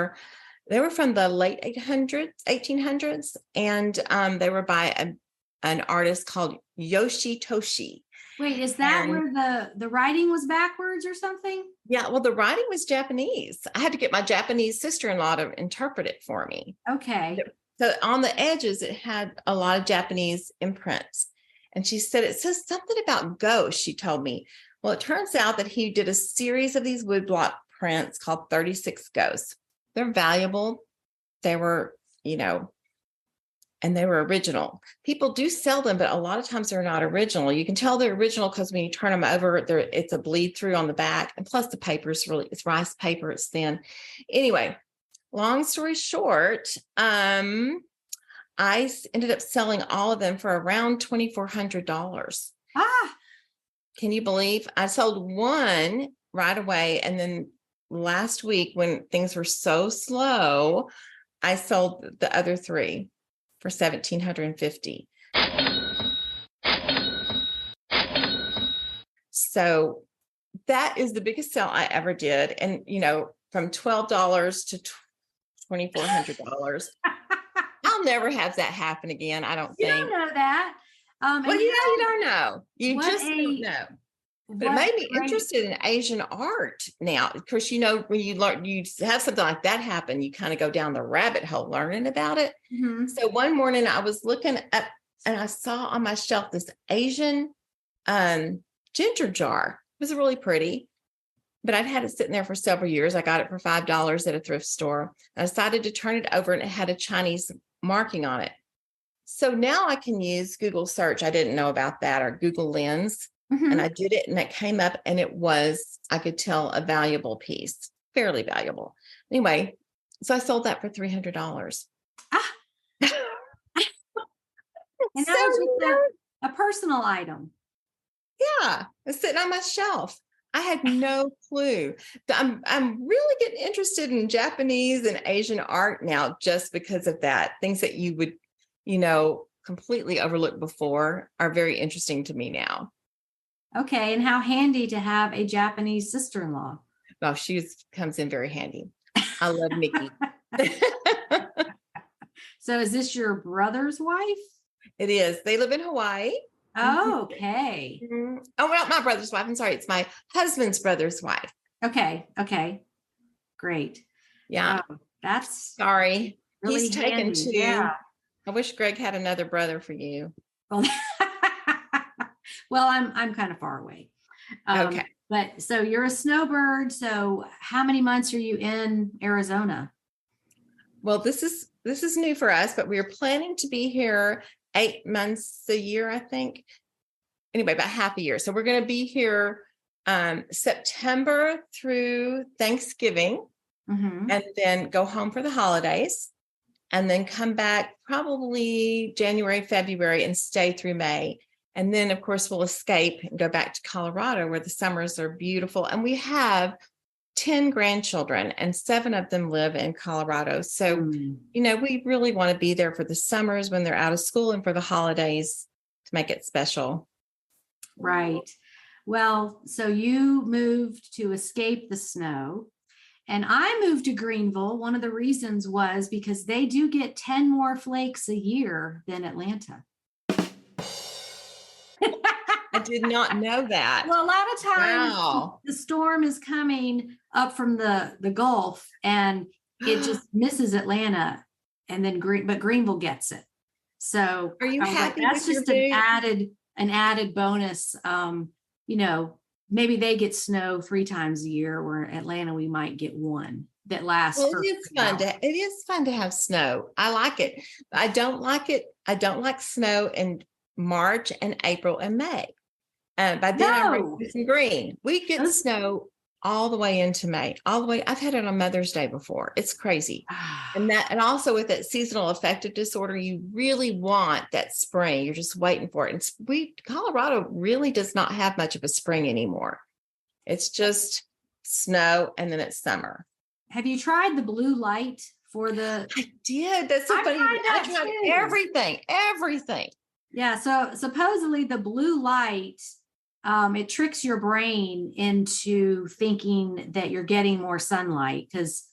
Speaker 3: were from the late 1800s. And they were by an artist called Yoshitoshi.
Speaker 2: Wait, is that where the writing was backwards or something?
Speaker 3: Yeah, well, the writing was Japanese. I had to get my Japanese sister-in-law to interpret it for me.
Speaker 2: Okay.
Speaker 3: So on the edges, it had a lot of Japanese imprints. And she said, it says something about ghosts, she told me. Well, it turns out that he did a series of these woodblock prints called 36 Ghosts. They're valuable. They were, and they were original. People do sell them, but a lot of times they're not original. You can tell they're original because when you turn them over, it's a bleed through on the back. And plus the paper is it's rice paper, it's thin. Anyway, long story short, I ended up selling all of them for around $2,400.
Speaker 2: Ah,
Speaker 3: Can you believe? I sold one right away. And then last week, when things were so slow, I sold the other 3 for $1,750. So that is the biggest sale I ever did. And, from $12 to $2,400. I'll never have that happen again, I don't
Speaker 2: you
Speaker 3: think.
Speaker 2: don't know that. And
Speaker 3: Well, you don't know. You
Speaker 2: what
Speaker 3: just don't
Speaker 2: a
Speaker 3: know. But it
Speaker 2: what
Speaker 3: made me
Speaker 2: great
Speaker 3: interested in Asian art now. Of course, when you learn, you have something like that happen, you kind of go down the rabbit hole learning about it.
Speaker 2: Mhm.
Speaker 3: So one morning I was looking up and I saw on my shelf this Asian ginger jar. It was really pretty, but I'd had it sitting there for several years. I got it for $5 at a thrift store. I decided to turn it over and it had a Chinese marking on it. So now I can use Google search. I didn't know about that, or Google Lens. And
Speaker 2: Mhm.
Speaker 3: I did it and it came up and it was, I could tell, a valuable piece, fairly valuable. Anyway, so I sold that for $300.
Speaker 2: Ah, and
Speaker 3: So,
Speaker 2: that was just a personal item.
Speaker 3: yeah, it's sitting on my shelf. I had no clue. I'm really getting interested in Japanese and Asian art now just because of that. Things that you would, completely overlook before are very interesting to me now.
Speaker 2: Okay, and how handy to have a Japanese sister-in-law.
Speaker 3: Well, comes in very handy. I love Mickey.
Speaker 2: So is this your brother's wife?
Speaker 3: It is. They live in Hawaii.
Speaker 2: Oh, okay.
Speaker 3: Oh, well, my brother's wife. I'm sorry. It's my husband's brother's wife.
Speaker 2: Okay. Great.
Speaker 3: Yeah.
Speaker 2: That's
Speaker 3: Sorry.
Speaker 2: really
Speaker 3: He's taken
Speaker 2: handy.
Speaker 3: 2.
Speaker 2: Yeah.
Speaker 3: I wish Greg had another brother for you.
Speaker 2: Well, well, I'm kind of far away.
Speaker 3: Okay.
Speaker 2: But so you're a snowbird. So how many months are you in Arizona?
Speaker 3: Well, this is new for us, but we are planning to be here 8 months a year, I think. Anyway, about half a year. So we're going to be here September through Thanksgiving, and then go home for the holidays, and then come back probably January, February, and stay through May. And then, of course, we'll escape and go back to Colorado, where the summers are beautiful. And we have 10 grandchildren, and 7 of them live in Colorado. So, we really want to be there for the summers when they're out of school and for the holidays to make it special.
Speaker 2: Right. Well, so you moved to escape the snow, and I moved to Greenville. One of the reasons was because they do get 10 more flakes a year than Atlanta.
Speaker 3: I did not know that.
Speaker 2: Well, a lot of times
Speaker 3: Wow.
Speaker 2: the storm is coming up from the Gulf and it just misses Atlanta, and then but Greenville gets it. So
Speaker 3: are you happy
Speaker 2: that's
Speaker 3: with
Speaker 2: just
Speaker 3: your
Speaker 2: an added bonus. Maybe they get snow 3 times a year, where Atlanta we might get one that lasts.
Speaker 3: Well, it is fun to have snow. I like it. I don't like it. I don't like snow in March and April and May. By then I'm ready for green. We get snow all the way into May, all the way. I've had it on Mother's Day before. It's crazy. And also with that seasonal affective disorder, you really want that spring. You're just waiting for it. And Colorado really does not have much of a spring anymore. It's just snow and then it's summer.
Speaker 2: Have you tried the blue light for the?
Speaker 3: I did. That's so funny. I tried everything.
Speaker 2: Yeah. So supposedly the blue light, it tricks your brain into thinking that you're getting more sunlight because,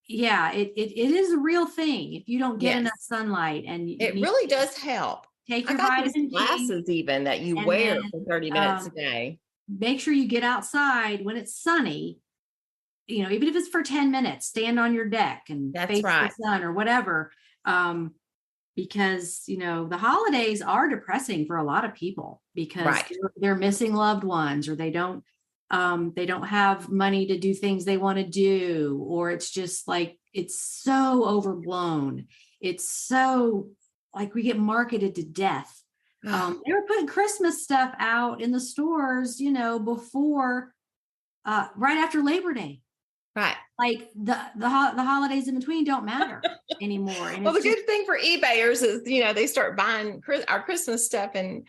Speaker 2: it is a real thing. If you don't get enough sunlight, and
Speaker 3: it really does help.
Speaker 2: Take your vitamin D,
Speaker 3: glasses even that you wear for 30 minutes a day.
Speaker 2: Make sure you get outside when it's sunny. Even if it's for 10 minutes, stand on your deck and face the sun or whatever. Because the holidays are depressing for a lot of people because they're missing loved ones, or they don't have money to do things they want to do, or it's just like it's so overblown. It's so like we get marketed to death. They were putting Christmas stuff out in the stores, before right after Labor Day.
Speaker 3: Right.
Speaker 2: Like the holidays in between don't matter anymore. And
Speaker 3: well, the good thing for eBayers is, they start buying our Christmas stuff in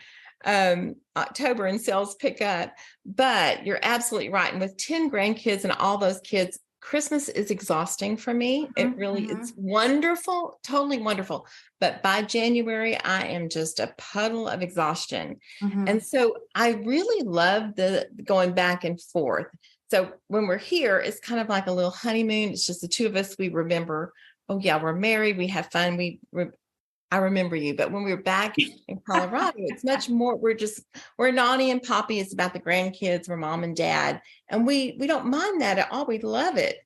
Speaker 3: October and sales pick up. But you're absolutely right. And with 10 grandkids and all those kids, Christmas is exhausting for me. It really, it's wonderful, totally wonderful. But by January, I am just a puddle of exhaustion. And so I really love the going back and forth. So when we're here, it's kind of like a little honeymoon. It's just the 2 of us. We remember, oh yeah, we're married. We have fun. I remember you. But when we were back in Colorado, it's much more, we're Nani and Poppy. It's about the grandkids, we're mom and dad. And we don't mind that at all. We love it.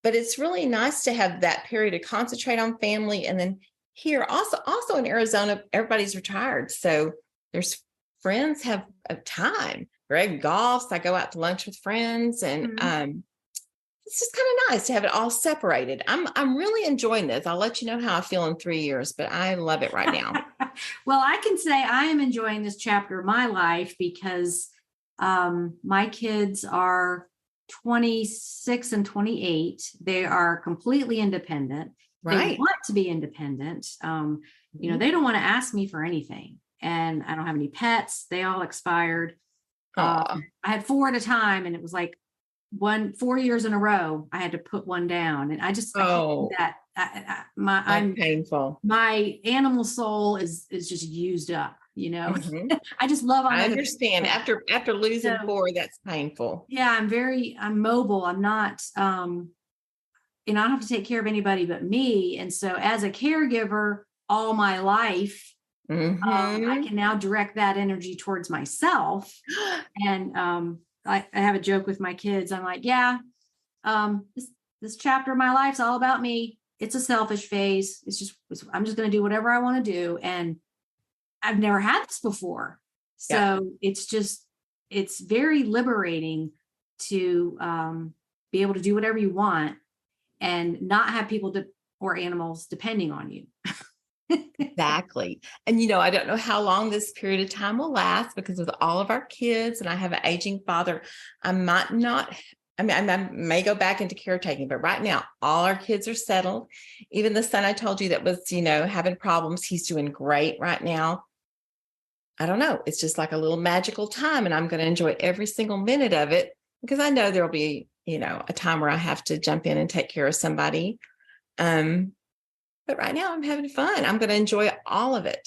Speaker 3: But it's really nice to have that period to concentrate on family. And then here also in Arizona, everybody's retired. So there's friends have time. Greg golfs. I go out to lunch with friends, and it's just kind of nice to have it all separated. I'm really enjoying this. I'll let you know how I feel in 3 years, but I love it right now.
Speaker 2: Well, I can say I am enjoying this chapter of my life because my kids are 26 and 28. They are completely independent. They want to be independent. They don't want to ask me for anything. And I don't have any pets. They all expired. I had 4 at a time, and it was like 4 years in a row, I had to put one down. And I just, I can't do that. I'm painful. My animal soul is just used up, I just love,
Speaker 3: I understand after losing 4, that's painful.
Speaker 2: Yeah. I'm mobile. I'm not, I don't have to take care of anybody but me. And so as a caregiver all my life, I can now direct that energy towards myself. And, I have a joke with my kids. I'm like, this chapter of my life's all about me. It's a selfish phase. I'm just going to do whatever I want to do. And I've never had this before. So it's very liberating to be able to do whatever you want and not have people or animals depending on you.
Speaker 3: Exactly. And, I don't know how long this period of time will last, because with all of our kids, and I have an aging father, I may go back into caretaking, but right now, all our kids are settled. Even the son I told you that was, having problems, he's doing great right now. I don't know. It's just like a little magical time, and I'm going to enjoy every single minute of it, because I know there'll be, a time where I have to jump in and take care of somebody. But right now I'm having fun. I'm going to enjoy all of it.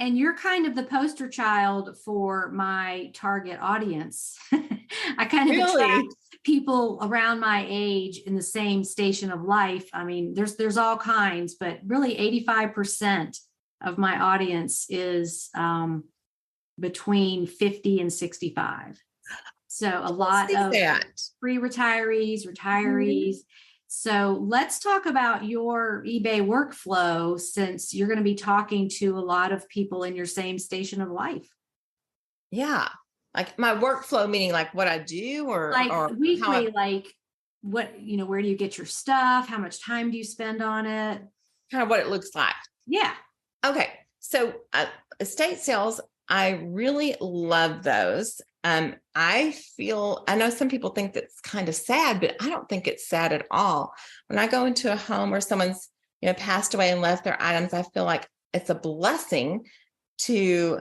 Speaker 2: And you're kind of the poster child for my target audience. I kind of attract people around my age in the same station of life. I mean, there's all kinds, but really 85% of my audience is between 50 and 65. So a lot of pre-retirees, retirees. So let's talk about your eBay workflow, since you're going to be talking to a lot of people in your same station of life.
Speaker 3: Yeah. Like my workflow, meaning like what I do or
Speaker 2: weekly, like what, where do you get your stuff? How much time do you spend on it?
Speaker 3: Kind of what it looks like.
Speaker 2: Yeah.
Speaker 3: Okay. So estate sales, I really love those. I know some people think that's kind of sad, but I don't think it's sad at all. When I go into a home where someone's, passed away and left their items, I feel like it's a blessing to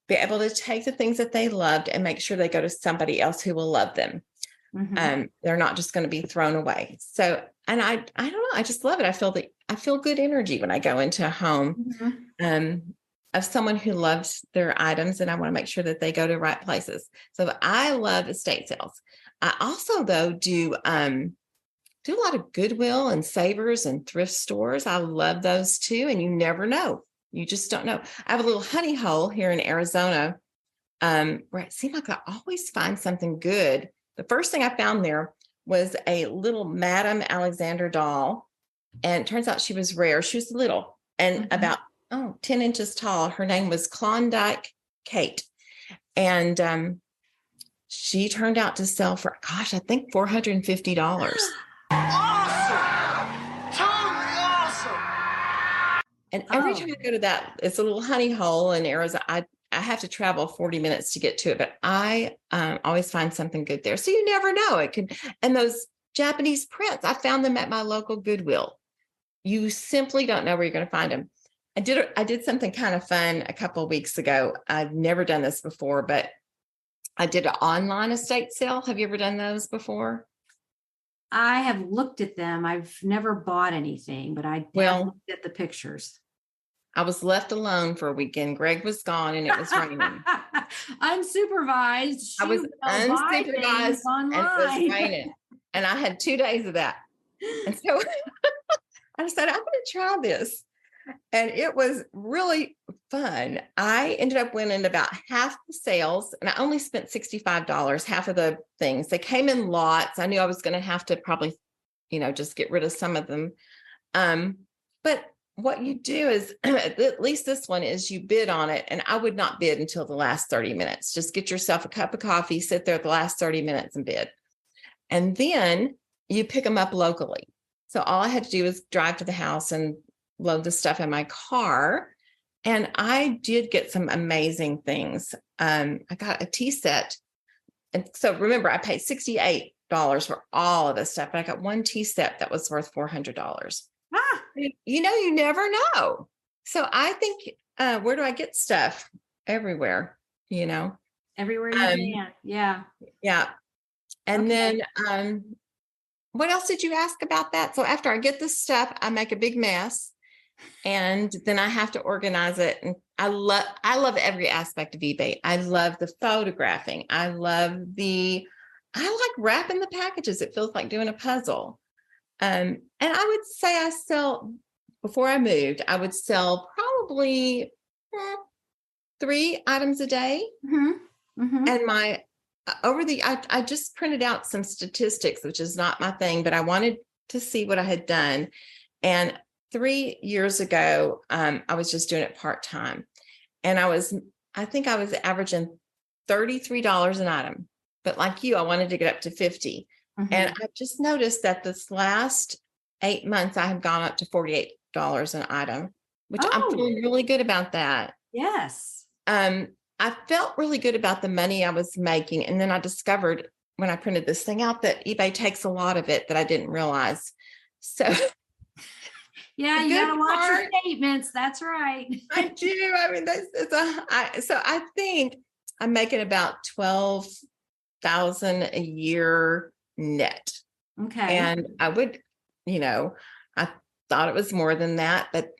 Speaker 3: be able to take the things that they loved and make sure they go to somebody else who will love them. They're not just going to be thrown away. So, and I don't know, I just love it. I feel good energy when I go into a home. Of someone who loves their items, and I want to make sure that they go to the right places. So I love estate sales. I also, though, do a lot of Goodwill and Savers and thrift stores. I love those too. And you never know. You just don't know. I have a little honey hole here in Arizona where it seemed like I always find something good. The first thing I found there was a little Madame Alexander doll. And it turns out she was rare. She was little and about 10 inches tall. Her name was Klondike Kate. And she turned out to sell for, I think $450.
Speaker 4: Awesome! Totally awesome!
Speaker 3: And every time I go to that, it's a little honey hole in Arizona. I have to travel 40 minutes to get to it, but I always find something good there. So you never know. It could, and those Japanese prints, I found them at my local Goodwill. You simply don't know where you're going to find them. I did something kind of fun a couple of weeks ago. I've never done this before, but I did an online estate sale. Have you ever done those before?
Speaker 2: I have looked at them. I've never bought anything, but I have looked at the pictures.
Speaker 3: I was left alone for a weekend. Greg was gone and it was raining.
Speaker 2: Unsupervised.
Speaker 3: I was unsupervised and it was raining. And I had 2 days of that. And so I decided I'm going to try this. And it was really fun. I ended up winning about half the sales, and I only spent $65, half of the things. They came in lots. I knew I was going to have to probably, just get rid of some of them. But what you do is, at least this one is you bid on it. And I would not bid until the last 30 minutes. Just get yourself a cup of coffee, sit there the last 30 minutes and bid. And then you pick them up locally. So all I had to do was drive to the house and load the stuff in my car. And I did get some amazing things. I got a tea set. And so remember, I paid $68 for all of this stuff, but I got one tea set that was worth $400. You never know. So I think, where do I get stuff? Everywhere,
Speaker 2: Everywhere you can. Yeah.
Speaker 3: Yeah. And
Speaker 2: Okay.
Speaker 3: then, what else did you ask about that? So after I get this stuff, I make a big mess, and then I have to organize it. And I love every aspect of eBay. I love the photographing. I like wrapping the packages. It feels like doing a puzzle. And I would say before I moved, I would sell probably 3 items a day.
Speaker 2: Mm-hmm. Mm-hmm.
Speaker 3: And I just printed out some statistics, which is not my thing, but I wanted to see what I had done. And 3 years ago, I was just doing it part-time. And I think I was averaging $33 an item, but like you, I wanted to get up to 50.
Speaker 2: Mm-hmm.
Speaker 3: And I just noticed that this last 8 months, I have gone up to $48 an item, which I'm feeling really good about that.
Speaker 2: Yes.
Speaker 3: I felt really good about the money I was making. And then I discovered when I printed this thing out that eBay takes a lot of it that I didn't realize. So
Speaker 2: yeah, you got to watch your statements. That's right.
Speaker 3: I do. I mean, so I think I'm making about $12,000 a year net.
Speaker 2: Okay.
Speaker 3: And I would, I thought it was more than that, but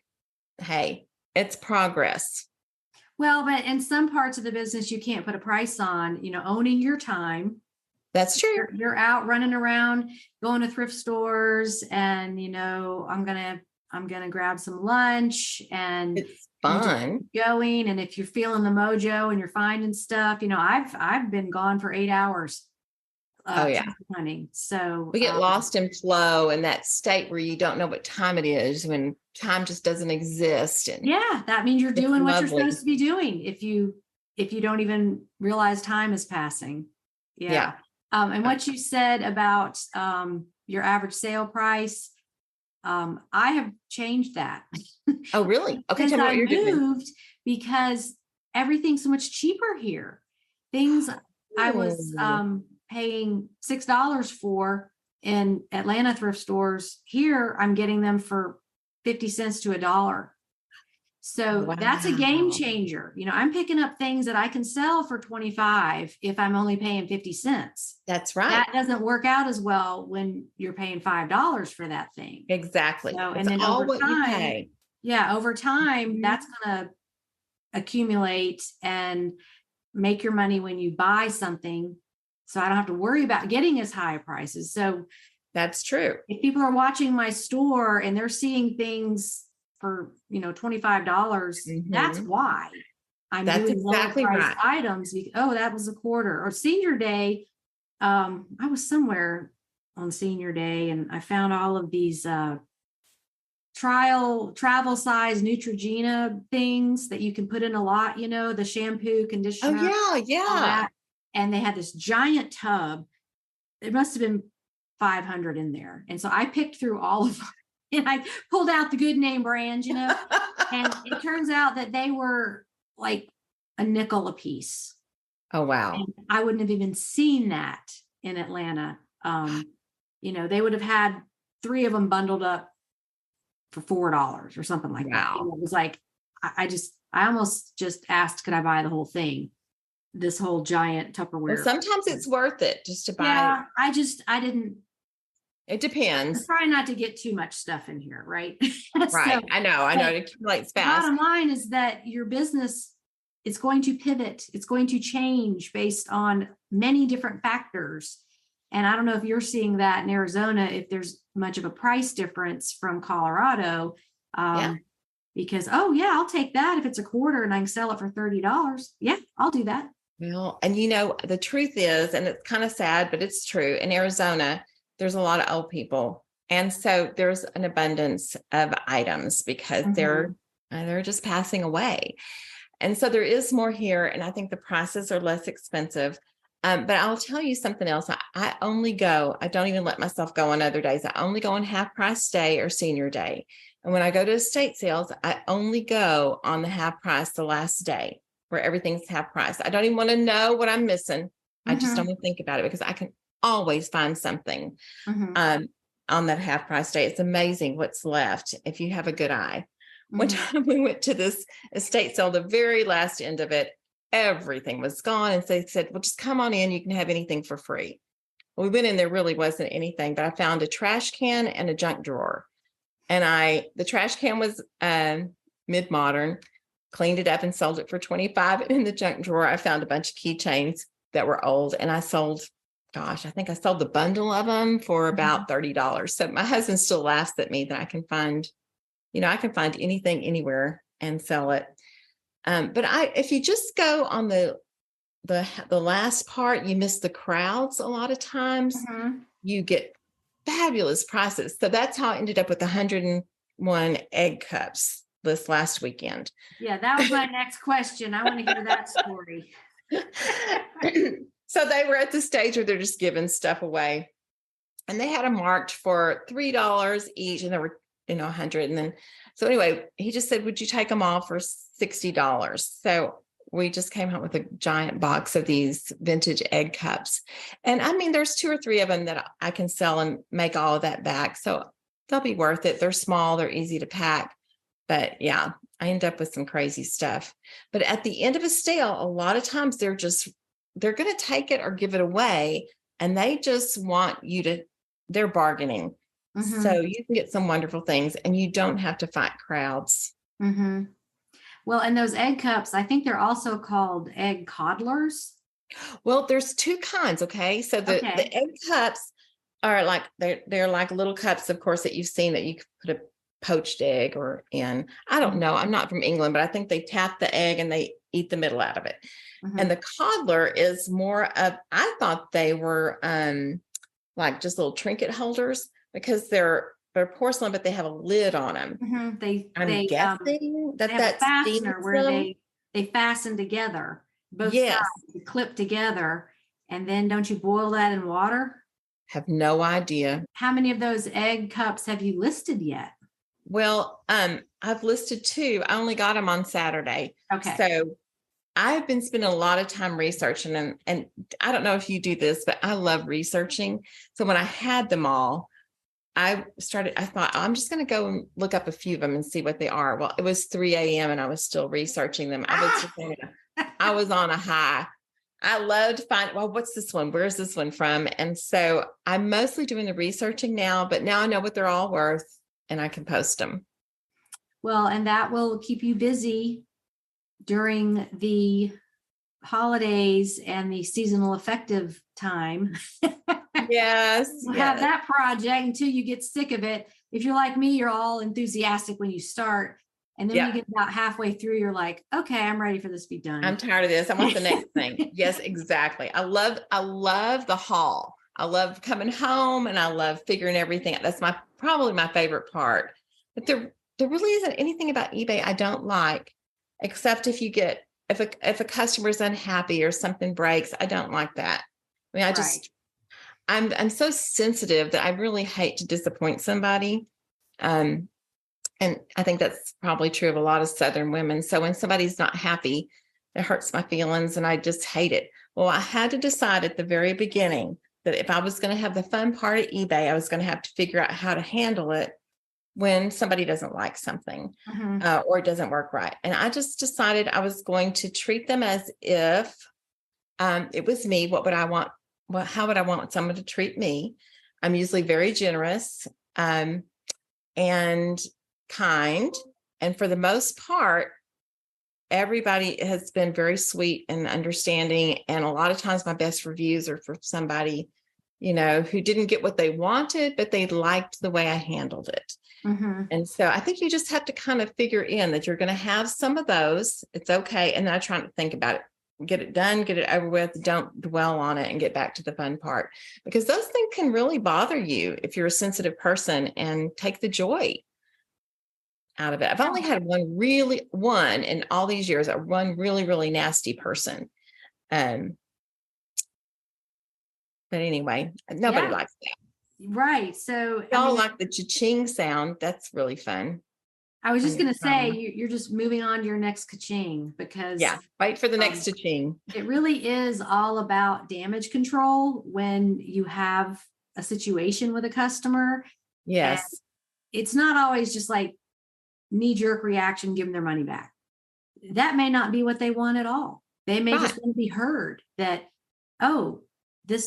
Speaker 3: hey, it's progress.
Speaker 2: Well, but in some parts of the business, you can't put a price on, owning your time.
Speaker 3: That's true.
Speaker 2: You're out running around, going to thrift stores, and I'm gonna grab some lunch, and
Speaker 3: it's fun
Speaker 2: going. And if you're feeling the mojo and you're finding stuff, I've been gone for 8 hours. Hunting. So
Speaker 3: we get lost in flow, in that state where you don't know what time it is, when time just doesn't exist. And
Speaker 2: yeah, that means you're doing what you're supposed to be doing. If you don't even realize time is passing. Yeah. And what you said about your average sale price, I have changed that.
Speaker 3: Oh, really? Okay, tell me what you're doing.
Speaker 2: Because everything's so much cheaper here. Things I was paying $6 for in Atlanta thrift stores, here I'm getting them for 50 cents to $1. So that's a game changer. I'm picking up things that I can sell for 25 if I'm only paying 50 cents.
Speaker 3: That's right.
Speaker 2: That doesn't work out as well when you're paying $5 for that thing.
Speaker 3: Exactly.
Speaker 2: So, and then over time, over time, that's going to accumulate and make your money when you buy something. So I don't have to worry about getting as high prices. So
Speaker 3: that's true.
Speaker 2: If people are watching my store and they're seeing things for, $25, that's why I'm doing exactly lower price items. That was a quarter. Or senior day. I was somewhere on senior day and I found all of these travel size Neutrogena things that you can put in a lot, the shampoo, conditioner.
Speaker 3: Oh yeah.
Speaker 2: And they had this giant tub. It must have been 500 in there. And so I picked through all of them and I pulled out the good name brands, and it turns out that they were like a nickel a piece.
Speaker 3: Oh, wow.
Speaker 2: And I wouldn't have even seen that in Atlanta. They would have had 3 of them bundled up for $4 or something like that. It was like, I almost just asked, could I buy the whole thing? This whole giant Tupperware.
Speaker 3: Well, sometimes it's worth it just to buy.
Speaker 2: Yeah, I didn't.
Speaker 3: It depends.
Speaker 2: I try not to get too much stuff in here, right?
Speaker 3: Right. So, I know. It accumulates fast.
Speaker 2: Bottom line is that your business is going to pivot. It's going to change based on many different factors. And I don't know if you're seeing that in Arizona, if there's much of a price difference from Colorado. because, oh yeah, I'll take that if it's a quarter and I can sell it for $30. Yeah, I'll do that.
Speaker 3: Well, and the truth is, and it's kind of sad, but it's true. In Arizona, there's a lot of old people. And so there's an abundance of items because they're just passing away. And so there is more here. And I think the prices are less expensive. But I'll tell you something else. I don't even let myself go on other days. I only go on half price day or senior day. And when I go to estate sales, I only go on the half price the last day where everything's half price. I don't even want to know what I'm missing. I just don't want to think about it because I can always find something on that half price day. It's amazing what's left if you have a good eye. One time we went to this estate sale, the very last end of it, everything was gone. And so they said, well, just come on in. You can have anything for free. Well, we went in, there really wasn't anything, but I found a trash can and a junk drawer. And the trash can was mid-modern, cleaned it up and sold it for $25. And in the junk drawer, I found a bunch of keychains that were old. And I sold, I think I sold the bundle of them for about $30. So my husband still laughs at me that I can find anything anywhere and sell it. But if you just go on the last part, you miss the crowds a lot of times. You get fabulous prices. So that's how I ended up with 101 egg cups this last weekend.
Speaker 2: Yeah, that was my next question. I want to hear that story.
Speaker 3: So they were at the stage where they're just giving stuff away. And they had them marked for $3 each. And there were, 100. And then, so anyway, he just said, would you take them all for $60? So we just came home with a giant box of these vintage egg cups. And I mean, there's 2 or 3 of them that I can sell and make all of that back. So they'll be worth it. They're small, they're easy to pack. But yeah, I end up with some crazy stuff. But at the end of a sale, a lot of times they're going to take it or give it away. And they just want they're bargaining. So you can get some wonderful things and you don't have to fight crowds.
Speaker 2: Well, and those egg cups, I think they're also called egg coddlers.
Speaker 3: Well, there's 2 kinds. Okay. So the egg cups are like, they're like little cups, of course, that you've seen that you could put a poached egg in. I don't know. I'm not from England, but I think they tap the egg and they eat the middle out of it. And the coddler is more of, I thought they were like just little trinket holders because they're porcelain, but they have a lid on them. I'm guessing
Speaker 2: they have a fastener where they fasten together. Both sides clip together. And then don't you boil that in water?
Speaker 3: Have no idea.
Speaker 2: How many of those egg cups have you listed yet?
Speaker 3: Well, I've listed 2. I only got them on Saturday.
Speaker 2: Okay.
Speaker 3: So I've been spending a lot of time researching and I don't know if you do this, but I love researching. So when I had them all, I thought, I'm just going to go and look up a few of them and see what they are. Well, it was 3 a.m. and I was still researching them. I was on a high. I love to find, well, what's this one? Where's this one from? And so I'm mostly doing the researching now, but now I know what they're all worth and I can post them.
Speaker 2: Well, and that will keep you busy during the holidays and the seasonal affective time.
Speaker 3: Yes.
Speaker 2: Have that project until you get sick of it. If you're like me, you're all enthusiastic when you start. And then you get about halfway through, you're like, okay, I'm ready for this to be done.
Speaker 3: I'm tired of this. I want the next thing. Yes, exactly. I love the haul. I love coming home and I love figuring everything out. That's probably my favorite part. But there really isn't anything about eBay I don't like, except if a customer is unhappy or something breaks. I don't like that. I mean, I'm so sensitive that I really hate to disappoint somebody. And I think that's probably true of a lot of Southern women. So when somebody's not happy, it hurts my feelings and I just hate it. Well, I had to decide at the very beginning that if I was going to have the fun part of eBay, I was going to have to figure out how to handle it when somebody doesn't like something or it doesn't work right. And I just decided I was going to treat them as if it was me. What would I want? Well, how would I want someone to treat me? I'm usually very generous and kind. And for the most part, everybody has been very sweet and understanding. And a lot of times my best reviews are for somebody who didn't get what they wanted, but they liked the way I handled it.
Speaker 2: Mm-hmm.
Speaker 3: And so I think you just have to kind of figure in that you're going to have some of those. It's okay. And then I try to think about it, get it done, get it over with. Don't dwell on it and get back to the fun part, because those things can really bother you if you're a sensitive person, and take the joy out of it. I've only had one in all these years, one really, really nasty person. But anyway, nobody likes that.
Speaker 2: Right. So
Speaker 3: Y'all like the cha-ching sound. That's really fun.
Speaker 2: I was just going to say, you're just moving on to your next ka-ching, because
Speaker 3: wait for the next cha-ching.
Speaker 2: It really is all about damage control when you have a situation with a customer.
Speaker 3: Yes.
Speaker 2: And it's not always just like knee-jerk reaction, give them their money back. That may not be what they want at all. They may just want to be heard that, oh,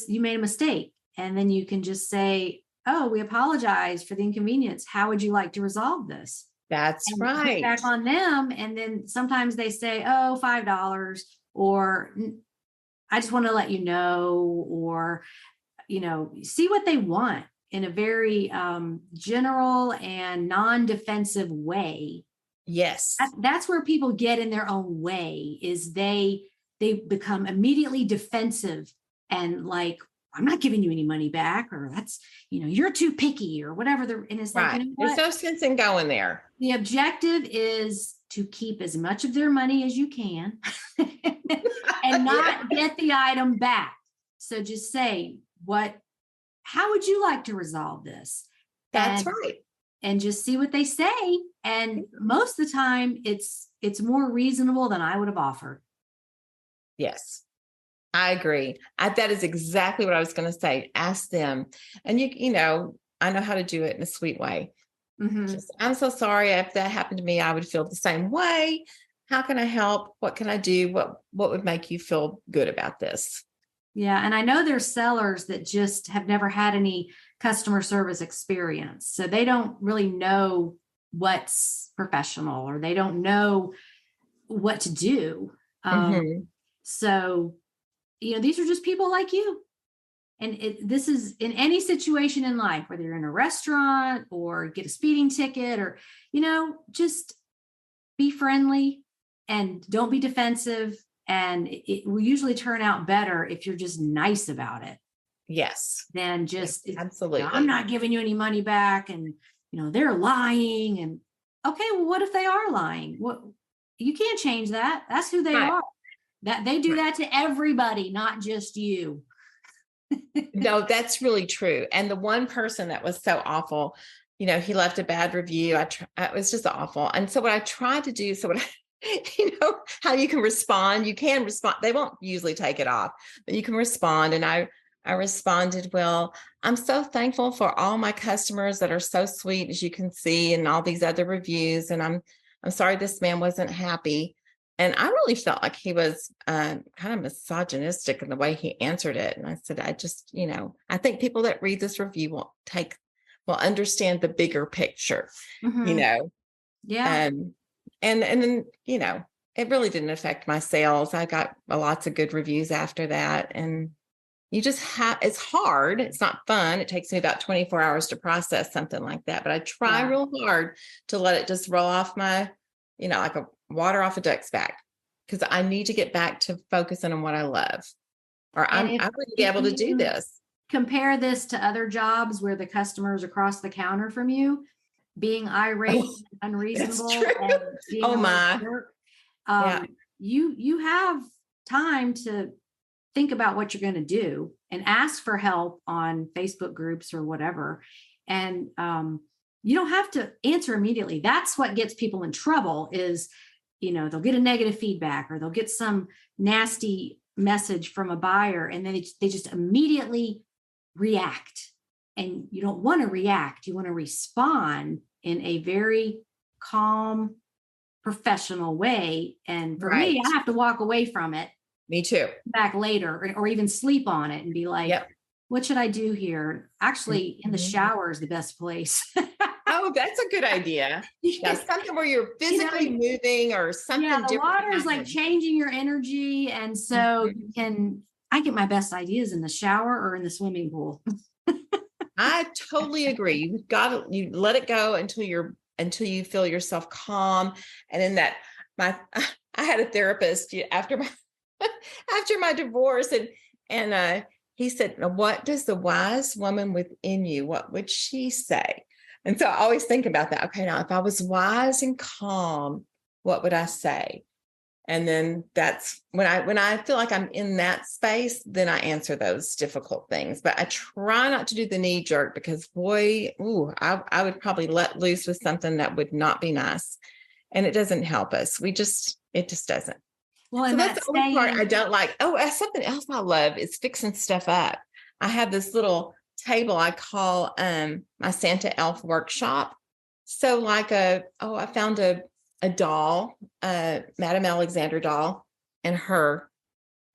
Speaker 2: you made a mistake. And then you can just say, oh, we apologize for the inconvenience. How would you like to resolve this?
Speaker 3: That's right.
Speaker 2: Back on them. And then sometimes they say, oh, $5, or I just want to let you know, or, see what they want in a very general and non-defensive way.
Speaker 3: Yes.
Speaker 2: That's where people get in their own way, is they become immediately defensive and like, I'm not giving you any money back, or that's, you're too picky, or whatever. And it's like,
Speaker 3: There's no sense in going there.
Speaker 2: The objective is to keep as much of their money as you can and not get the item back. So just say, how would you like to resolve this?
Speaker 3: That's right.
Speaker 2: And just see what they say. And most of the time it's more reasonable than I would have offered.
Speaker 3: Yes. I agree. That is exactly what I was going to say. Ask them. And I know how to do it in a sweet way.
Speaker 2: Mm-hmm.
Speaker 3: I'm so sorry. If that happened to me, I would feel the same way. How can I help? What can I do? What would make you feel good about this?
Speaker 2: Yeah. And I know there's sellers that just have never had any customer service experience. So they don't really know what's professional, or they don't know what to do. So these are just people like you. And this is in any situation in life, whether you're in a restaurant or get a speeding ticket, or, just be friendly and don't be defensive. And it will usually turn out better if you're just nice about it.
Speaker 3: Yes.
Speaker 2: Than just,
Speaker 3: absolutely.
Speaker 2: I'm not giving you any money back, and, they're lying. And okay, well, what if they are lying? You can't change that. That's who they are. That they do that to everybody, not just you.
Speaker 3: No, that's really true. And the one person that was so awful, he left a bad review. It was just awful. And so what I tried to do, how you can respond, they won't usually take it off, but you can respond. And I responded, well, I'm so thankful for all my customers that are so sweet, as you can see, and all these other reviews. And I'm sorry this man wasn't happy. And I really felt like he was kind of misogynistic in the way he answered it. And I said, I think people that read this review will understand the bigger picture,
Speaker 2: Yeah.
Speaker 3: And then, it really didn't affect my sales. I got lots of good reviews after that. And you just it's hard. It's not fun. It takes me about 24 hours to process something like that. But I try real hard to let it just roll off my, like a water off a duck's back, because I need to get back to focusing on what I love, or I wouldn't be able to do this.
Speaker 2: Compare this to other jobs where the customer's across the counter from you, being irate, unreasonable. And you have time to think about what you're going to do and ask for help on Facebook groups or whatever. And you don't have to answer immediately. That's what gets people in trouble is, they'll get a negative feedback, or they'll get some nasty message from a buyer, and then they just immediately react. And you don't want to react. You want to respond in a very calm, professional way. And for me, I have to walk away from it.
Speaker 3: Me too.
Speaker 2: Back later, or even sleep on it and be like, what should I do here? Actually, in the shower is the best place.
Speaker 3: Oh, that's a good idea. Yeah, something where you're physically moving or something different.
Speaker 2: The water is like changing your energy. And so you can, I get my best ideas in the shower or in the swimming pool.
Speaker 3: I totally agree. You've got to, you let it go until you feel yourself calm. And in that, I had a therapist after my after my divorce, and he said, "Now, what does the wise woman within you? What would she say?" And so I always think about that. Okay, now if I was wise and calm, what would I say? And then that's when I feel like I'm in that space, then I answer those difficult things. But I try not to do the knee jerk because boy, I would probably let loose with something that would not be nice. And it doesn't help us. It just doesn't.
Speaker 2: Well,
Speaker 3: So
Speaker 2: and
Speaker 3: that's
Speaker 2: that
Speaker 3: the only part
Speaker 2: saying,
Speaker 3: I don't like. Oh, something else I love is fixing stuff up. I have this little table I call my Santa Elf workshop. So like I found a doll, Madame Alexander doll, and her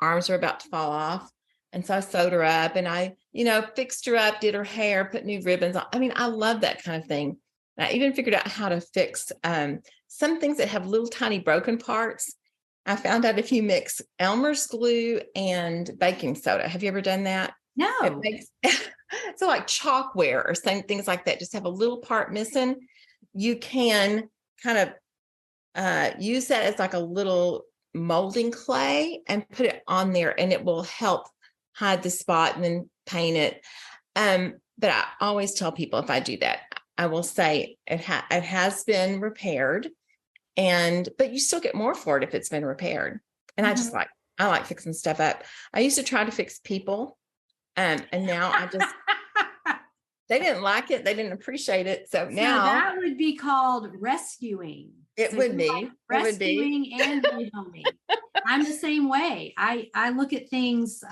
Speaker 3: arms are about to fall off. And so I sewed her up and I, fixed her up, did her hair, put new ribbons on. I mean, I love that kind of thing. And I even figured out how to fix some things that have little tiny broken parts. I found out if you mix Elmer's glue and baking soda. Have you ever done that?
Speaker 2: no.
Speaker 3: It makes so like chalkware or things like that just have a little part missing. You can kind of use that as like a little molding clay and put it on there, and it will help hide the spot and then paint it. But I always tell people if I do that, I will say it has been repaired, but you still get more for it if it's been repaired. And
Speaker 2: Mhm.
Speaker 3: I like fixing stuff up. I used to try to fix people, and now they didn't like it. They didn't appreciate it. So
Speaker 2: So
Speaker 3: now
Speaker 2: that would be called rescuing.
Speaker 3: it
Speaker 2: So
Speaker 3: would
Speaker 2: you
Speaker 3: be.
Speaker 2: like
Speaker 3: It would be.
Speaker 2: rescuing and rehoming. I'm the same way. I look at things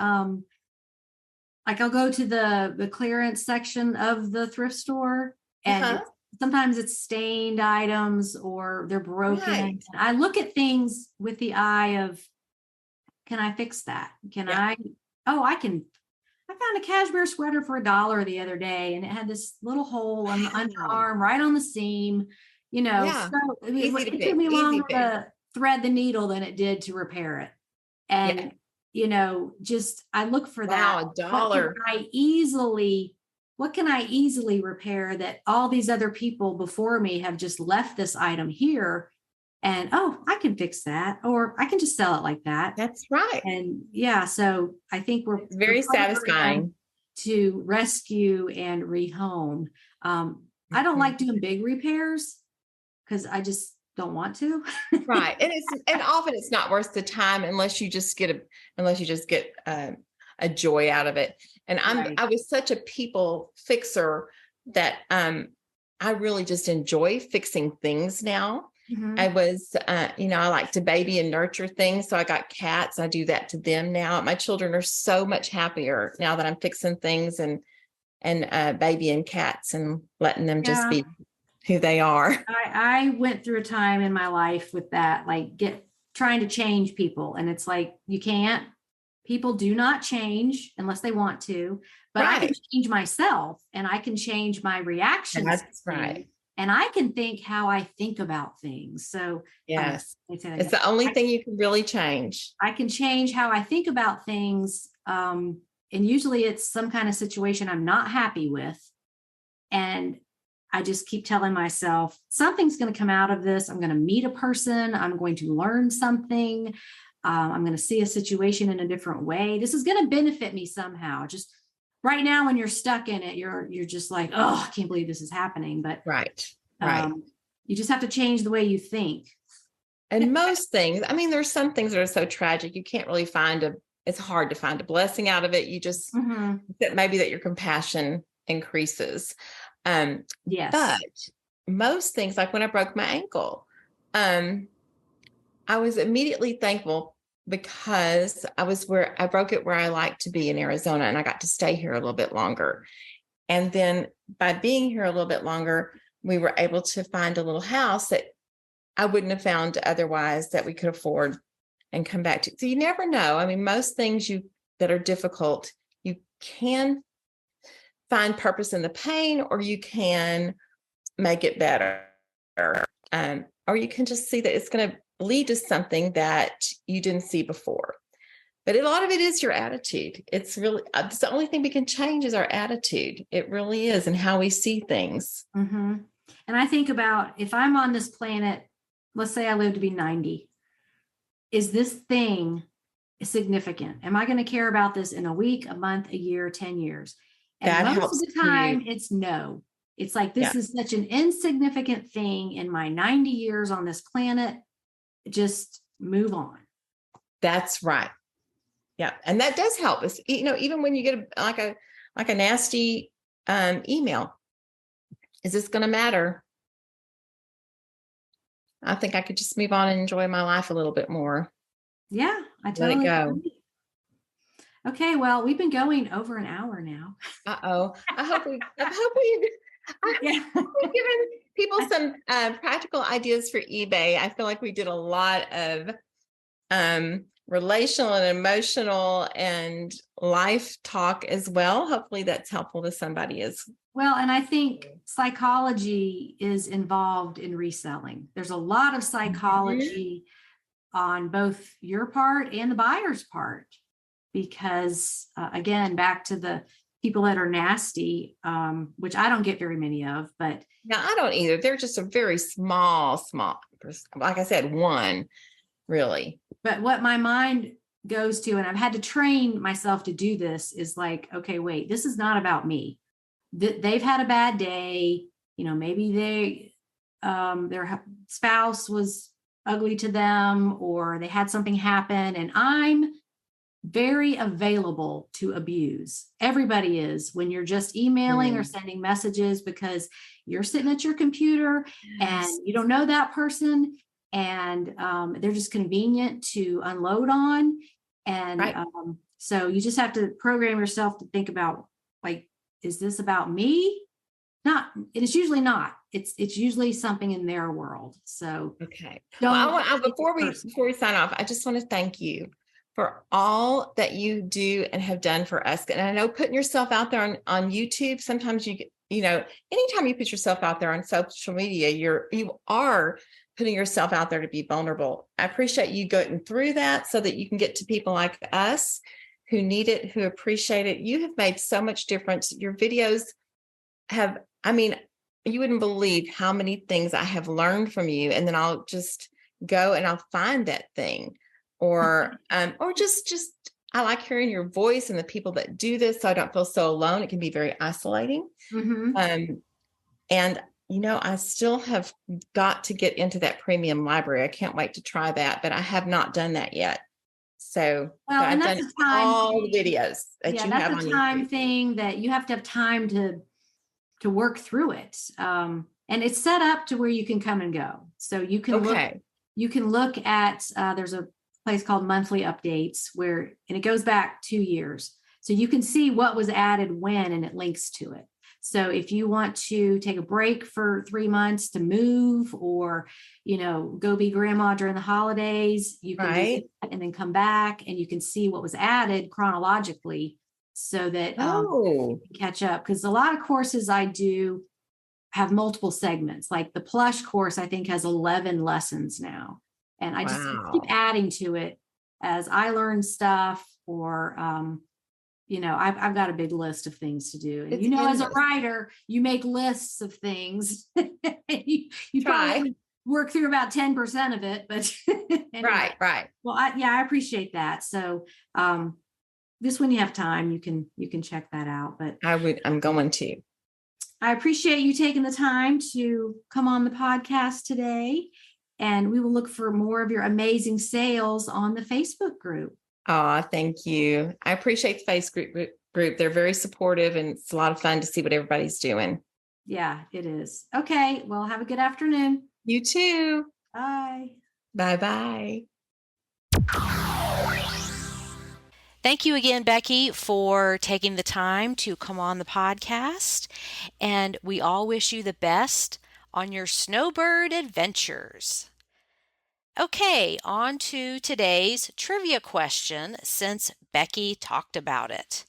Speaker 2: like I'll go to the clearance section of the thrift store, and
Speaker 3: Uh-huh.
Speaker 2: sometimes it's stained items or they're broken.
Speaker 3: Right.
Speaker 2: And I look at things with the eye of, can I fix that?
Speaker 3: Yeah.
Speaker 2: I can. I found a cashmere sweater for $1 the other day, and it had this little hole on the
Speaker 3: Wow.
Speaker 2: underarm, right on the seam.
Speaker 3: Yeah.
Speaker 2: So
Speaker 3: Easy to
Speaker 2: it took
Speaker 3: fix.
Speaker 2: me
Speaker 3: Easy
Speaker 2: longer
Speaker 3: fix.
Speaker 2: to thread the needle than it did to repair it.
Speaker 3: Yeah.
Speaker 2: And just I look for that.
Speaker 3: Wow, $1.
Speaker 2: What can I easily repair that all these other people before me have just left this item here? And I can fix that, or I can just sell it like that.
Speaker 3: That's right.
Speaker 2: And yeah, so I think
Speaker 3: It's very satisfying.
Speaker 2: to rescue and rehome. I don't like doing big repairs because I just don't want to.
Speaker 3: Right. And often it's not worth the time unless you just get a joy out of it. And
Speaker 2: Right.
Speaker 3: I was such a people fixer that I really just enjoy fixing things now.
Speaker 2: Mhm.
Speaker 3: I was, I like to baby and nurture things. So I got cats. I do that to them now. My children are so much happier now that I'm fixing things and babying cats and letting them just
Speaker 2: Yeah.
Speaker 3: be who they are.
Speaker 2: I went through a time in my life with that, like trying to change people. And it's like, you can't. People do not change unless they want to, but I can
Speaker 3: Right.
Speaker 2: change myself and I can change my reactions.
Speaker 3: That's
Speaker 2: to
Speaker 3: right.
Speaker 2: things, and I can think how I think about things. So
Speaker 3: Yes.
Speaker 2: let me say that
Speaker 3: It's
Speaker 2: again.
Speaker 3: the only thing you can really change.
Speaker 2: I can change how I think about things. And usually it's some kind of situation I'm not happy with. And I just keep telling myself something's going to come out of this. I'm going to meet a person. I'm going to learn something. I'm going to see a situation in a different way. This is going to benefit me somehow. Just right now, when you're stuck in it, you're just like, oh, I can't believe this is happening. But
Speaker 3: Right. Right.
Speaker 2: You just have to change the way you think.
Speaker 3: And most things, I mean, there's some things that are so tragic, you can't really it's hard to find a blessing out of it. You just, that maybe that your compassion increases.
Speaker 2: Yes.
Speaker 3: But most things, like when I broke my ankle, I was immediately thankful because I broke it where I like to be in Arizona, and I got to stay here a little bit longer. And then by being here a little bit longer, we were able to find a little house that I wouldn't have found otherwise that we could afford and come back to. So you never know. I mean, most things that are difficult, you can find purpose in the pain, or you can make it better. Or you can just see that it's going to lead to something that you didn't see before. But a lot of it is your attitude. It's really, it's the only thing we can change is our attitude. It really is, and how we see things.
Speaker 2: Mm-hmm. And I think about, if I'm on this planet, let's say I live to be 90, is this thing significant? Am I going to care about this in a week, a month, a year, 10 years? And
Speaker 3: That
Speaker 2: most
Speaker 3: helps
Speaker 2: of the time,
Speaker 3: too.
Speaker 2: it's no. It's like, this
Speaker 3: Yeah.
Speaker 2: is such an insignificant thing in my 90 years on this planet. Just move on.
Speaker 3: That's right. Yeah. And that does help us. You know, even when you get like a nasty email, is this going to matter? I think I could just move on and enjoy my life a little bit more.
Speaker 2: Yeah, I
Speaker 3: Let it
Speaker 2: totally
Speaker 3: go.
Speaker 2: agree. Okay, well, we've been going over an hour now.
Speaker 3: Uh-oh. I hope we've
Speaker 2: Yeah.
Speaker 3: given people some practical ideas for eBay. I feel like we did a lot of relational and emotional and life talk as well. Hopefully that's helpful to somebody
Speaker 2: Well, and I think psychology is involved in reselling. There's a lot of psychology on both your part and the buyer's part, because again, back to the people that are nasty, which I don't get very many of, but
Speaker 3: No, I don't either. They're just a very small, like I said, one really.
Speaker 2: But what my mind goes to, and I've had to train myself to do this, is like, okay, wait, this is not about me. They've had a bad day. You know, maybe their spouse was ugly to them, or they had something happen, and I'm very available to abuse. Everybody is, when you're just emailing or sending messages, because you're sitting at your computer and you don't know that person, and they're just convenient to unload on. And
Speaker 3: Right.
Speaker 2: So you just have to program yourself to think about, like, is this about me? Not, it's usually not. It's usually something in their world. So
Speaker 3: Okay.
Speaker 2: don't.
Speaker 3: Well, before we sign off, I just want to thank you for all that you do and have done for us. And I know putting yourself out there on YouTube, sometimes you know, anytime you put yourself out there on social media, you are putting yourself out there to be vulnerable. I appreciate you going through that so that you can get to people like us who need it, who appreciate it. You have made so much difference. Your videos have, I mean, you wouldn't believe how many things I have learned from you. And then I'll just go and I'll find that thing, or just I like hearing your voice and the people that do this, so I don't feel so alone. It can be very isolating. And you know, I still have got to get into that premium library. I can't wait to try that, but I have not done that yet. So,
Speaker 2: well, and
Speaker 3: I've
Speaker 2: that's
Speaker 3: done
Speaker 2: a time
Speaker 3: all the
Speaker 2: thing.
Speaker 3: videos that you have
Speaker 2: That's
Speaker 3: on
Speaker 2: a time
Speaker 3: YouTube.
Speaker 2: thing that you have to have time to work through it. And it's set up to where you can come and go. So you can look at, there's a place called monthly updates and it goes back 2 years. So you can see what was added when, and it links to it. So if you want to take a break for 3 months to move, or, you know, go be grandma during the holidays, you can do that and then come back, and you can see what was added chronologically, so that you can catch up. Because a lot of courses I do have multiple segments. Like the plush course, I think, has 11 lessons now. And I just keep adding to it as I learn stuff, or, you know, I've got a big list of things to do. And, you know, as a writer, you make lists of things. you probably work through about 10% of it, but anyway.
Speaker 3: Right.
Speaker 2: Well, I appreciate that. So, this, when you have time, you can check that out. But
Speaker 3: I'm going to.
Speaker 2: I appreciate you taking the time to come on the podcast today, and we will look for more of your amazing sales on the Facebook group.
Speaker 3: Oh, thank you. I appreciate the Facebook group. They're very supportive, and it's a lot of fun to see what everybody's doing.
Speaker 2: Yeah, it is. Okay. Well, have a good afternoon.
Speaker 3: You too.
Speaker 2: Bye.
Speaker 3: Bye-bye.
Speaker 1: Thank you again, Becky, for taking the time to come on the podcast. And we all wish you the best on your snowbird adventures. Okay, on to today's trivia question, since Becky talked about it.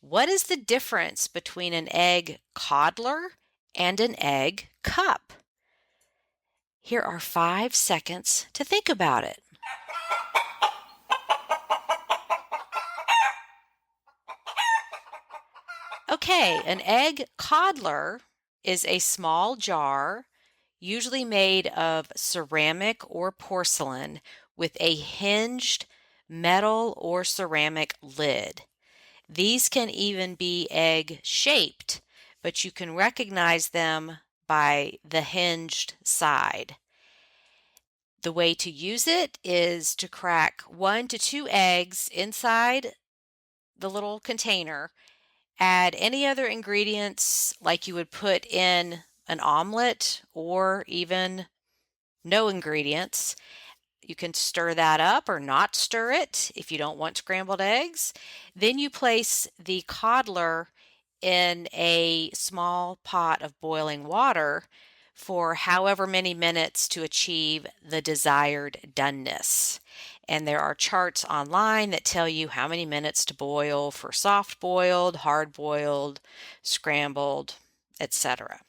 Speaker 1: What is the difference between an egg coddler and an egg cup? Here are 5 seconds to think about it. Okay, an egg coddler is a small jar, usually made of ceramic or porcelain, with a hinged metal or ceramic lid. These can even be egg-shaped, but you can recognize them by the hinged side. The way to use it is to crack 1 to 2 eggs inside the little container. Add any other ingredients like you would put in an omelet or even no ingredients. You can stir that up or not stir it if you don't want scrambled eggs. Then you place the coddler in a small pot of boiling water for however many minutes to achieve the desired doneness. And there are charts online that tell you how many minutes to boil for soft boiled, hard boiled, scrambled, etc.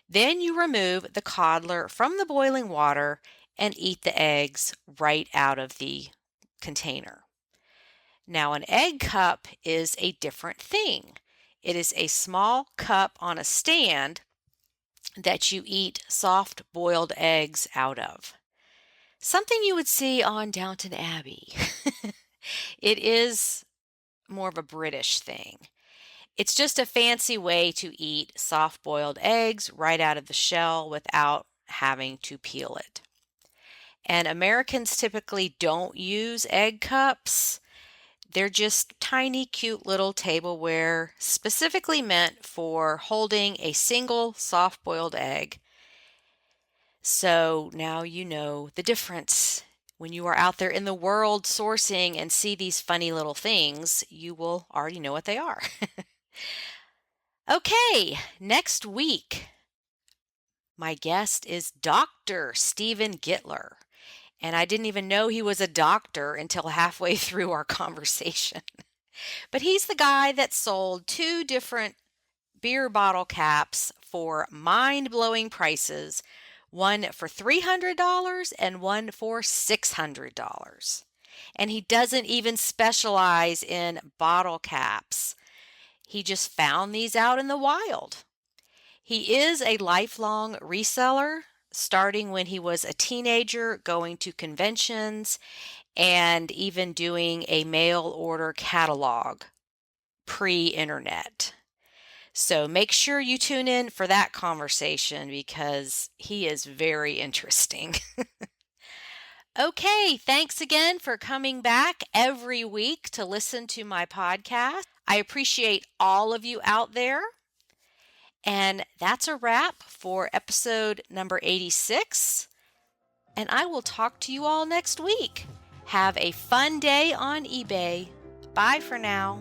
Speaker 1: Then you remove the coddler from the boiling water and eat the eggs right out of the container. Now, an egg cup is a different thing. It is a small cup on a stand that you eat soft boiled eggs out of. Something you would see on Downton Abbey. It is more of a British thing. It's just a fancy way to eat soft boiled eggs right out of the shell without having to peel it. And Americans typically don't use egg cups. They're just tiny, cute little tableware specifically meant for holding a single soft-boiled egg. So now you know the difference. When you are out there in the world sourcing and see these funny little things, you will already know what they are. Okay, next week, my guest is Dr. Stephen Gittler. And I didn't even know he was a doctor until halfway through our conversation. But he's the guy that sold 2 different beer bottle caps for mind-blowing prices, one for $300 and one for $600. And he doesn't even specialize in bottle caps. He just found these out in the wild. He is a lifelong reseller, starting when he was a teenager, going to conventions, and even doing a mail order catalog pre-internet. So make sure you tune in for that conversation because he is very interesting. Okay, thanks again for coming back every week to listen to my podcast. I appreciate all of you out there. And that's a wrap for episode number 86. And I will talk to you all next week. Have a fun day on eBay. Bye for now.